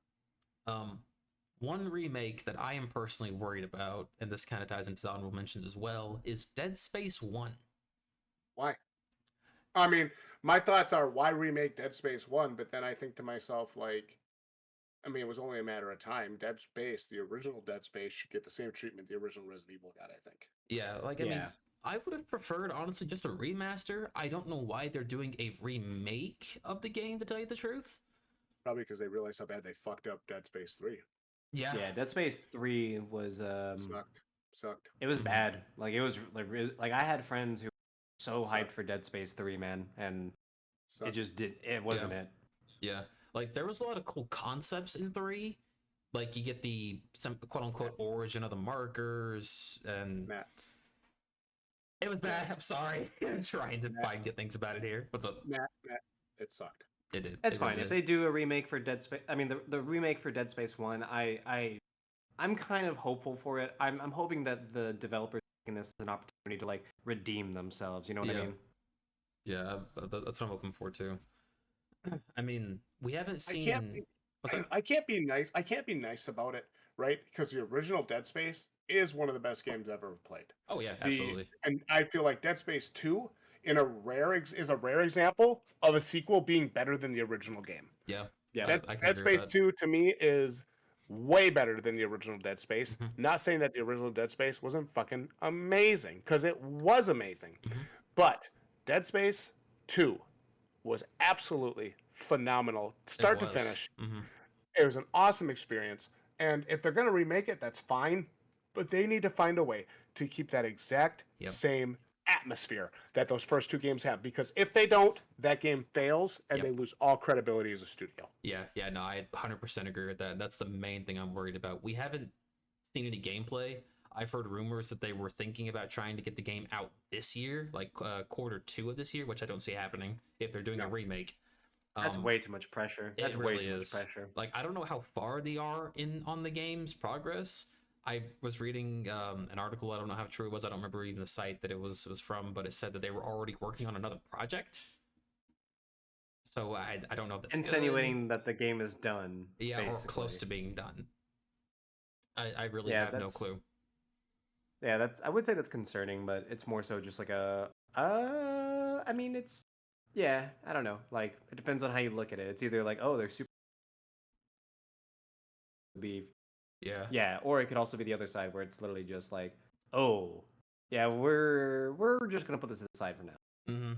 One remake that I am personally worried about, and this kind of ties into the honorable mentions as well, is Dead Space 1. Why? I mean, my thoughts are why remake Dead Space 1, but then I think to myself, like, I mean, it was only a matter of time. Dead Space, the original Dead Space, should get the same treatment the original Resident Evil got, I think. Yeah, I mean, I would have preferred, honestly, just a remaster. I don't know why they're doing a remake of the game, to tell you the truth. Probably because they realized how bad they fucked up Dead Space 3. Yeah, Dead Space 3 was sucked. It was bad. Like it was like I had friends who were so hyped for Dead Space 3, man, and So, it wasn't it. Yeah, like there was a lot of cool concepts in 3. Like you get the quote unquote origin of the markers, and Matt, it was bad. I'm sorry. I'm trying to find good things about it here. What's up? Matt, it sucked. It did. It's It fine really if did. they do a remake for Dead Space. I mean, the remake for Dead Space 1. I'm kind of hopeful for it. I'm hoping that the developers taking this as an opportunity to like redeem themselves. You know what I mean? Yeah, that's what I'm hoping for too. I mean, we haven't seen. I can't be nice. I can't be nice about it, right? Because the original Dead Space is one of the best games I've ever played. Oh yeah, absolutely. And I feel like Dead Space 2 is a rare example of a sequel being better than the original game. Yeah. Yeah. Dead Space 2 to me is way better than the original Dead Space. Mm-hmm. Not saying that the original Dead Space wasn't fucking amazing, because it was amazing. Mm-hmm. But Dead Space 2 was absolutely phenomenal, start to finish. Mm-hmm. It was an awesome experience. And if they're going to remake it, that's fine. But they need to find a way to keep that exact same atmosphere that those first 2 games have. Because if they don't, that game fails and they lose all credibility as a studio. Yeah, no, I 100% agree with that. That's the main thing I'm worried about. We haven't seen any gameplay. I've heard rumors that they were thinking about trying to get the game out this year, like Q2 of this year, which I don't see happening if they're doing a remake. That's way too much pressure. That's really way too much pressure. Like, I don't know how far they are on the game's progress. I was reading an article. I don't know how true it was. I don't remember even the site that it was from, but it said that they were already working on another project. So I don't know if that's insinuating that the game is done. Yeah, basically. or close to being done. I really have no clue. Yeah, I would say that's concerning, but it's more so just like I mean, it's I don't know. Like, it depends on how you look at it. It's either like, oh, they're super beef. Yeah, or it could also be the other side where it's literally just like, oh, yeah, we're just gonna put this aside for now. Mm-hmm.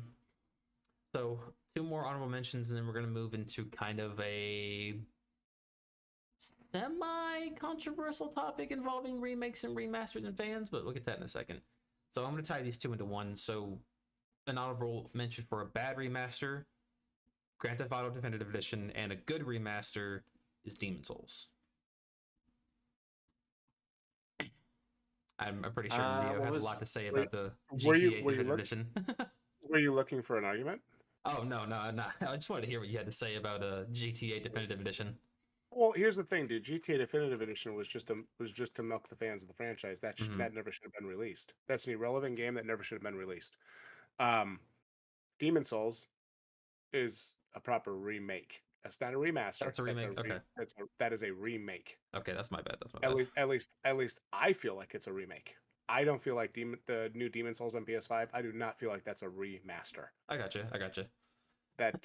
So 2 more honorable mentions, and then we're gonna move into kind of a semi-controversial topic involving remakes and remasters and fans, but we'll get that in a second. So I'm gonna tie these 2 into one. So an honorable mention for a bad remaster, Grand Theft Auto Definitive Edition, and a good remaster is Demon's Souls. I'm pretty sure Neo has a lot to say about the GTA Definitive Edition. Were you looking for an argument? Oh, no. I just wanted to hear what you had to say about GTA Definitive Edition. Well, here's the thing, dude. GTA Definitive Edition was just to milk the fans of the franchise. That never should have been released. That's an irrelevant game that never should have been released. Demon's Souls is a proper remake. That's not a remaster. That's a remake. Okay. That is a remake. Okay, that's my bad. At least I feel like it's a remake. I don't feel like the new Demon's Souls on PS5. I do not feel like that's a remaster. I gotcha. That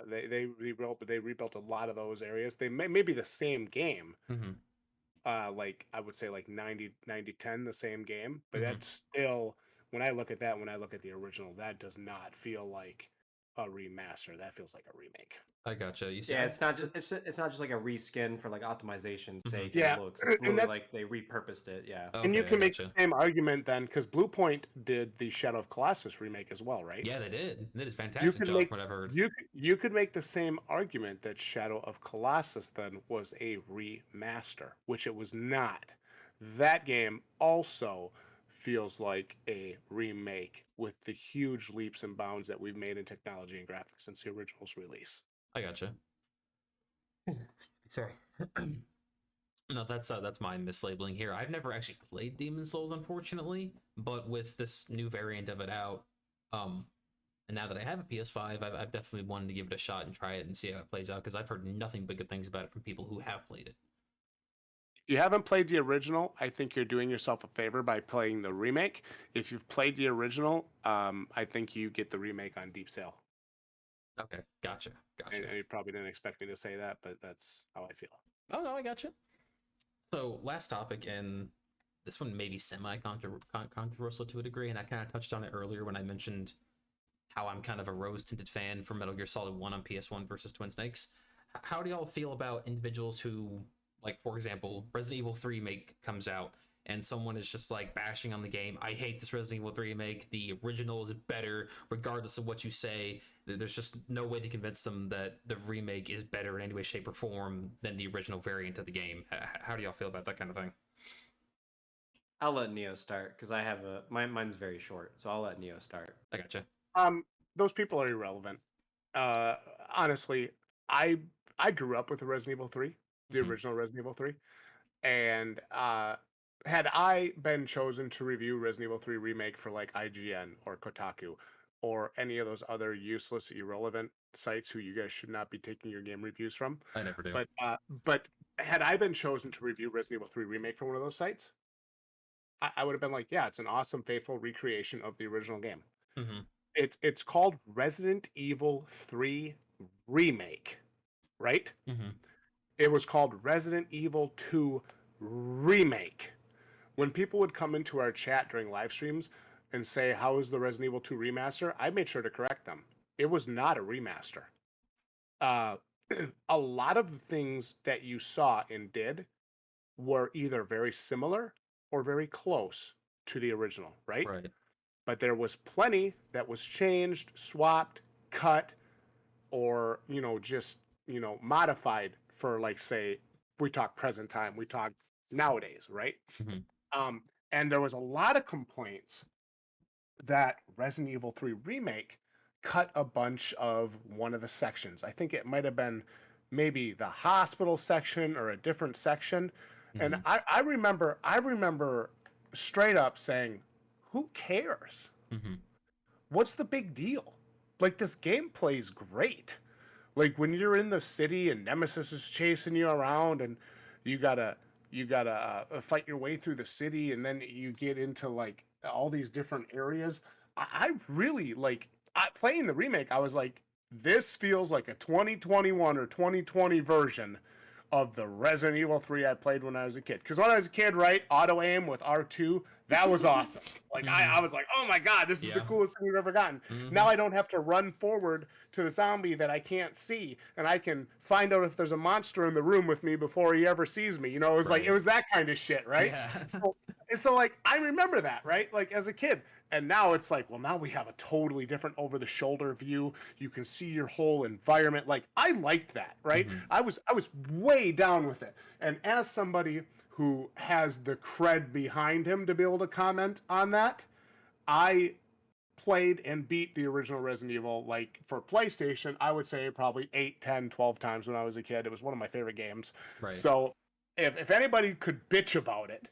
they rebuilt a lot of those areas. They may be the same game. Mm-hmm. Like I would say like 90-10 the same game, but that's still, when I look at the original, that does not feel like a remaster. That feels like a remake. I gotcha. You see, it's not just like a reskin for like optimization's sake. Yeah, it looks. It's literally like they repurposed it. Yeah, okay, and you can make the same argument then, because Bluepoint did the Shadow of Colossus remake as well, right? Yeah, they did. They did a fantastic job, from what I've heard. You could make the same argument that Shadow of Colossus then was a remaster, which it was not. That game also feels like a remake with the huge leaps and bounds that we've made in technology and graphics since the original's release. I gotcha. Sorry. No, that's my mislabeling here. I've never actually played Demon's Souls, unfortunately, but with this new variant of it out, and now that I have a PS5, I've definitely wanted to give it a shot and try it and see how it plays out, because I've heard nothing but good things about it from people who have played it. If you haven't played the original, I think you're doing yourself a favor by playing the remake. If you've played the original, I think you get the remake on deep sale. Okay, gotcha. And you probably didn't expect me to say that, but that's how I feel. Oh, no, I gotcha. So, last topic, and this one may be semi-controversial to a degree, and I kind of touched on it earlier when I mentioned how I'm kind of a rose-tinted fan for Metal Gear Solid 1 on PS1 versus Twin Snakes. How do y'all feel about individuals who, like, for example, Resident Evil 3 Remake comes out, and someone is just, like, bashing on the game, I hate this Resident Evil 3 Remake, the original is better, regardless of what you say, There's just no way to convince them that the remake is better in any way, shape, or form than the original variant of the game. How do y'all feel about that kind of thing? I'll let Neo start because I have mine's very short, so I'll let Neo start. I gotcha. Those people are irrelevant. Honestly, I I grew up with the Resident Evil 3, the Mhm. original Resident Evil 3, and had I been chosen to review Resident Evil 3 remake for like IGN or Kotaku or any of those other useless, irrelevant sites who you guys should not be taking your game reviews from, I never do. but had I been chosen to review Resident Evil 3 remake for one of those sites, I would have been like, yeah, it's an awesome, faithful recreation of the original game. Hmm. It's called Resident Evil 3 Remake, right? Hmm. It was called Resident Evil 2 Remake. When people would come into our chat during live streams and say, how is the Resident Evil 2 remaster? I made sure to correct them. It was not a remaster. Uh, a lot of the things that you saw and did were either very similar or very close to the original, right? Right. But there was plenty that was changed, swapped, cut, or just modified for, like, say, we talk present time, we talk nowadays, right? Hmm. And there was a lot of complaints that Resident Evil 3 remake cut a bunch of one of the sections. I think it might have been maybe the hospital section or a different section. And Hmm. I remember straight up saying, who cares? Hmm. What's the big deal? Like, this game plays great. Like, when you're in the city and Nemesis is chasing you around and you gotta fight your way through the city, and then you get into like all these different areas. I really like playing the remake. I was like, this feels like a 2021 or 2020 version of the Resident Evil 3 I played when I was a kid. Because when I was a kid, right, auto aim with R2, that was awesome. Like, I was like, oh my god, this is the Yeah. coolest thing we've ever gotten. Hmm. Now I don't have to run forward to the zombie that I can't see, and I can find out if there's a monster in the room with me before he ever sees me. It was like, it Right. was that kind of shit, right? Yeah. So like, I remember that, right? Like, as a kid. And now it's like, well, now we have a totally different over the shoulder view. You can see your whole environment. Like, I liked that, right? Hmm. I was way down with it. And as somebody who has the cred behind him to be able to comment on that, I played and beat the original Resident Evil, like, for PlayStation, I would say probably 8, 10, 12 times when I was a kid. It was one of my favorite games. Right. So if anybody could bitch about it,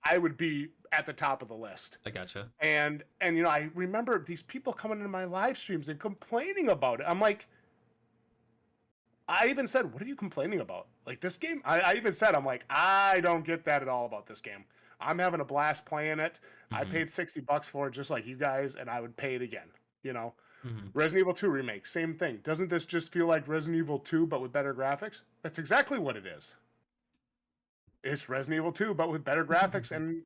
I would be at the top of the list. I gotcha. And I remember these people coming into my live streams and complaining about it. I'm like, I even said, what are you complaining about? Like, this game, I even said, I'm like, I don't get that at all about this game. I'm having a blast playing it. I Mhm. paid $60 for it just like you guys, and I would pay it again. Hmm. Resident Evil 2 Remake, same thing. Doesn't this just feel like Resident Evil 2 but with better graphics? That's exactly what it is. It's Resident Evil 2 but with better graphics, and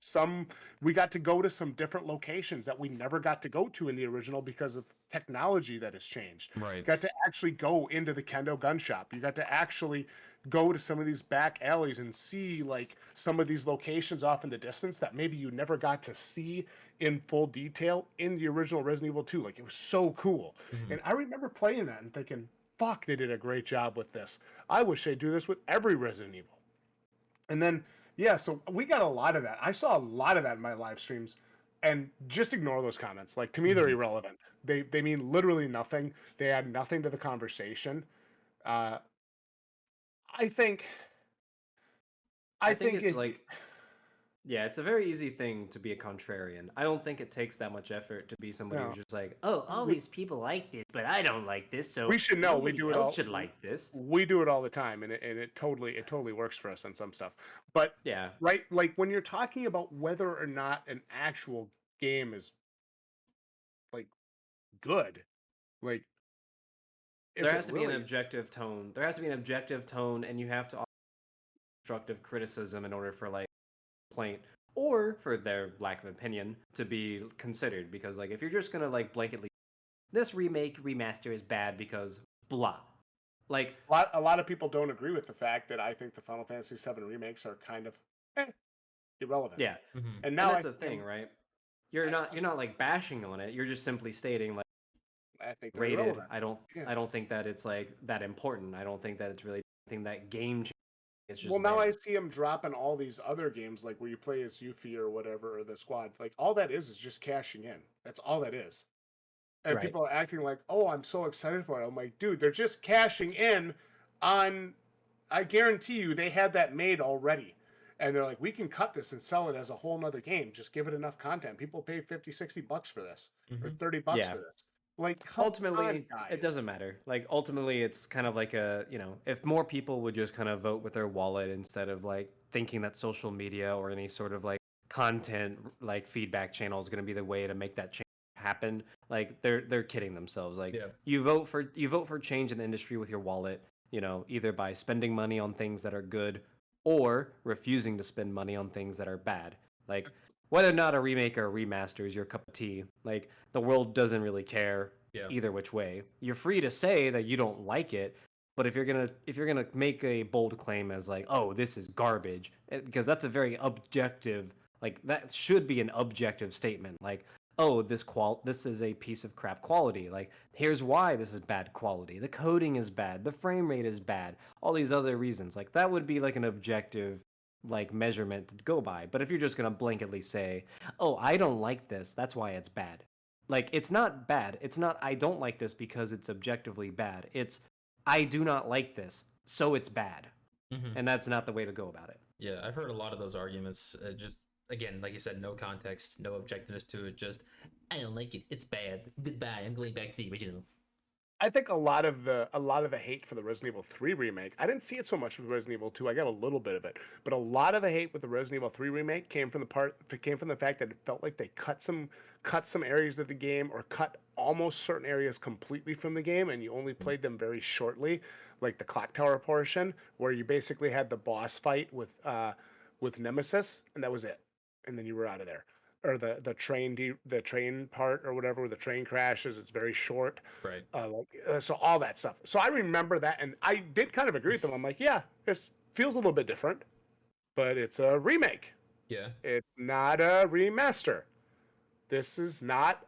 we got to go to some different locations that we never got to go to in the original because of technology that has changed. Right. Got to actually go into the Kendo gun shop. You got to actually go to some of these back alleys and see, like, some of these locations off in the distance that maybe you never got to see in full detail in the original Resident Evil 2. Like, it was so cool. Mhm. And I remember playing that and thinking, fuck, they did a great job with this. I wish they'd do this with every Resident Evil. And then, yeah, so we got a lot of that. I saw a lot of that in my live streams, and just ignore those comments. Like, to me, they're Mhm. irrelevant. They mean literally nothing. They add nothing to the conversation. Uh, I think I I think think it's if like, yeah, it's a very easy thing to be a contrarian. I don't think it takes that much effort to be somebody no, who's just like, oh, all we, these people like this, but I don't like this, so we should know we nobody do it else all. should like this. We do it all the time, and it totally works for us on some stuff. But Yeah, right, like, when you're talking about whether or not an actual game is, like, good, like, there if it has to be an really objective tone. There has to be an objective tone, and you have to offer constructive criticism in order for like complaint or for their lack of opinion to be considered. Because like if you're just gonna like blanketly this remake remaster is bad because blah, like a lot of people don't agree with the fact that I think the Final Fantasy VII remakes are kind of irrelevant. yeah, Mhm. And and now that's the thing, right? You're not like bashing on it. You're just simply stating like I think they're rated. irrelevant. I don't think that it's like that important. I don't think that it's really anything that game changing. It's just Well, now there. I see him dropping all these other games, like where you play as Yuffie or whatever, or the squad. Like, all that is just cashing in. That's all that is. And Right. people are acting like, oh, I'm so excited for it. I'm like, dude, they're just cashing in on, I guarantee you, they had that made already. And they're like, we can cut this and sell it as a whole nother game. Just give it enough content. People pay 50, 60 bucks for this, or 30 bucks Yeah. for this. Like, come Ultimately, on, guys. it doesn't matter. Like ultimately, it's kind of like a if more people would just kind of vote with their wallet instead of like thinking that social media or any sort of like content like feedback channel is going to be the way to make that change happen. Like they're kidding themselves. Like Yeah. you vote for change in the industry with your wallet. Either by spending money on things that are good or refusing to spend money on things that are bad. Like whether or not a remake or a remaster is your cup of tea, like the world doesn't really care Yeah. either which way. You're free to say that you don't like it, but if you're gonna make a bold claim as like, oh, this is garbage, because that's a very objective, like that should be an objective statement. Like, oh, this is a piece of crap quality. Like, here's why this is bad quality. The coding is bad. The frame rate is bad. All these other reasons. Like that would be like an objective like measurement to go by. But if you're just gonna blanketly say, "Oh, I don't like this. That's why it's bad." Like it's not bad. It's not I don't like this because it's objectively bad. It's I do not like this, so it's bad. And that's not the way to go about it. Yeah, I've heard a lot of those arguments. Just again, like you said, no context, no objectiveness to it. Just I don't like it. It's bad. Goodbye. I'm going back to the original. I think a lot of the hate for the Resident Evil 3 remake, I didn't see it so much with Resident Evil 2. I got a little bit of it, but a lot of the hate with the Resident Evil 3 remake came from the fact that it felt like they cut some areas of the game, or cut almost certain areas completely from the game, and you only played them very shortly, like the clock tower portion, where you basically had the boss fight with Nemesis, and that was it, and then you were out of there. Or the train part or whatever, where the train crashes, it's very short. Right. So all that stuff. So I remember that, and I did kind of agree with them. I'm like, yeah, this feels a little bit different, but it's a remake. Yeah. It's not a remaster. This is not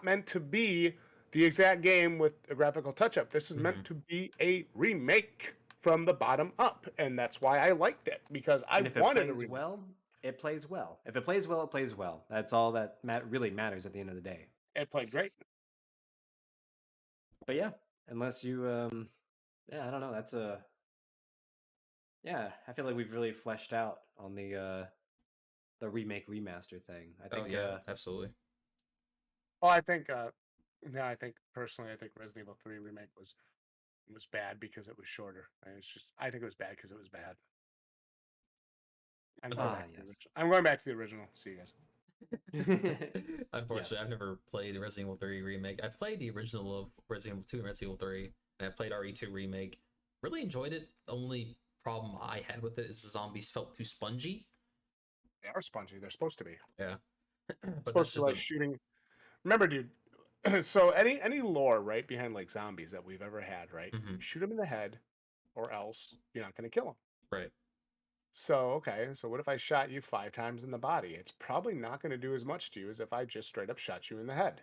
meant to be the exact game with a graphical touch-up. This is meant to be a remake from the bottom up, and that's why I liked it, because I wanted a remake. Well, it plays well. If it plays well, it plays well. That's all that really matters at the end of the day. It played great. But yeah, unless you, yeah, I don't know. That's yeah. I feel like we've really fleshed out on the remake remaster thing. I think, absolutely. Well, I think, I think personally, I think Resident Evil 3 remake was bad because it was shorter. And I think it was bad because it was bad. I'm going back to the original. See you guys. Unfortunately, Yes. I've never played the Resident Evil 3 remake. I've played the original of Resident Evil 2 and Resident Evil 3, and I played RE2 remake. Really enjoyed it. The only problem I had with it is the zombies felt too spongy. They are spongy. They're supposed to be. Yeah. But Supposed to like shooting. Remember, dude. So any lore right behind like zombies that we've ever had, right? Shoot them in the head, or else you're not going to kill them. Right. So okay. So what if I shot you 5 times in the body? It's probably not going to do as much to you as if I just straight up shot you in the head.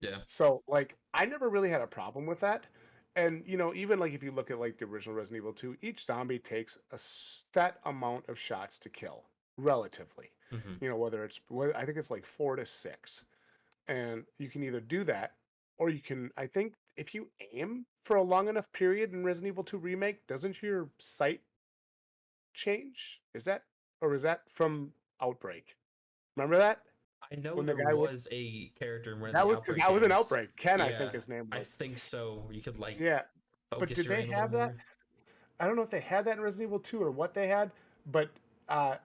Yeah. So like I never really had a problem with that. And even like if you look at like the original Resident Evil 2, each zombie takes a set amount of shots to kill, relatively. I think it's like 4 to 6. And you can either do that, or you can, I think if you aim for a long enough period in Resident Evil 2 Remake, doesn't your sight change? Is that from Outbreak? Remember that? I know When the there guy was a character in one of that the was Outbreak because that was an games. Outbreak. Ken, I Yeah, think his name I was. think so. You could like Yeah, but focus did your they aim a have little that? more. I don't know if they had that in Resident Evil 2 or what they had, but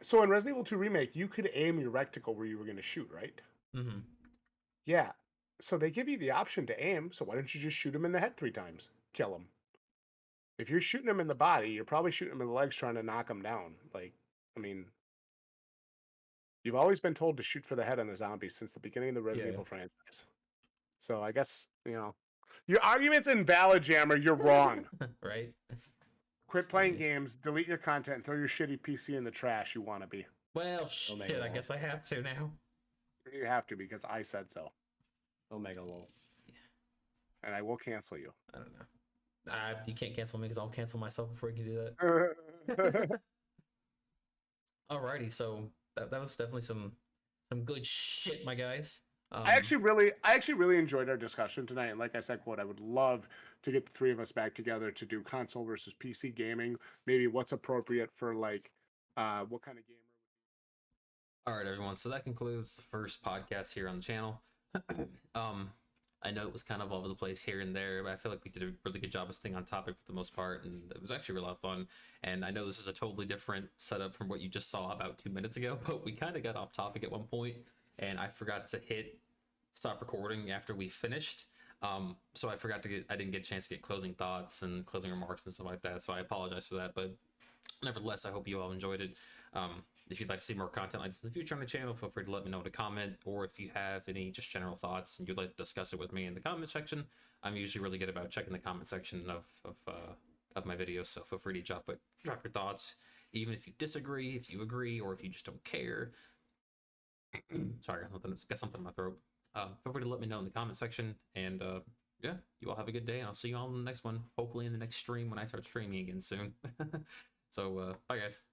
so in Resident Evil 2 Remake, you could aim your reticle where you were going to shoot, right? Yeah. So they give you the option to aim, so why don't you just shoot him in the head 3 times? Kill him. If you're shooting him in the body, you're probably shooting him in the legs trying to knock him down. Like, I mean, you've always been told to shoot for the head on the zombies since the beginning of the Resident Evil franchise. So I guess, your argument's invalid, Jammer. You're wrong. Right? Quit playing games, delete your content, and throw your shitty PC in the trash, you wannabe. Well, shit, I guess I have to now. You have to, because I said so. Omega lol. and I will cancel you. I don't know. You can't cancel me because I'll cancel myself before you can do that. Alrighty, so that was definitely some good shit, my guys. I actually really enjoyed our discussion tonight, and like I said, Quode, I would love to get the three of us back together to do console versus PC gaming. Maybe what's appropriate for like what kind of gamer. All right, everyone. So that concludes the first podcast here on the channel. I know it was kind of all over the place here and there, but I feel like we did a really good job of staying on topic for the most part, and it was actually a lot of fun. And I know this is a totally different setup from what you just saw about 2 minutes ago, but we kind of got off topic at one point, and I forgot to hit stop recording after we finished. So I didn't get a chance to get closing thoughts and closing remarks and stuff like that. So I apologize for that, but nevertheless, I hope you all enjoyed it. If you'd like to see more content like this in the future on the channel, feel free to let me know in a comment, or if you have any just general thoughts and you'd like to discuss it with me in the comment section. I'm usually really good about checking the comment section of my videos, so feel free to drop your thoughts, even if you disagree, if you agree, or if you just don't care. Sorry, I got something in my throat. Feel free to let me know in the comment section, and yeah, you all have a good day, and I'll see you all in the next one, hopefully in the next stream when I start streaming again soon. So bye guys.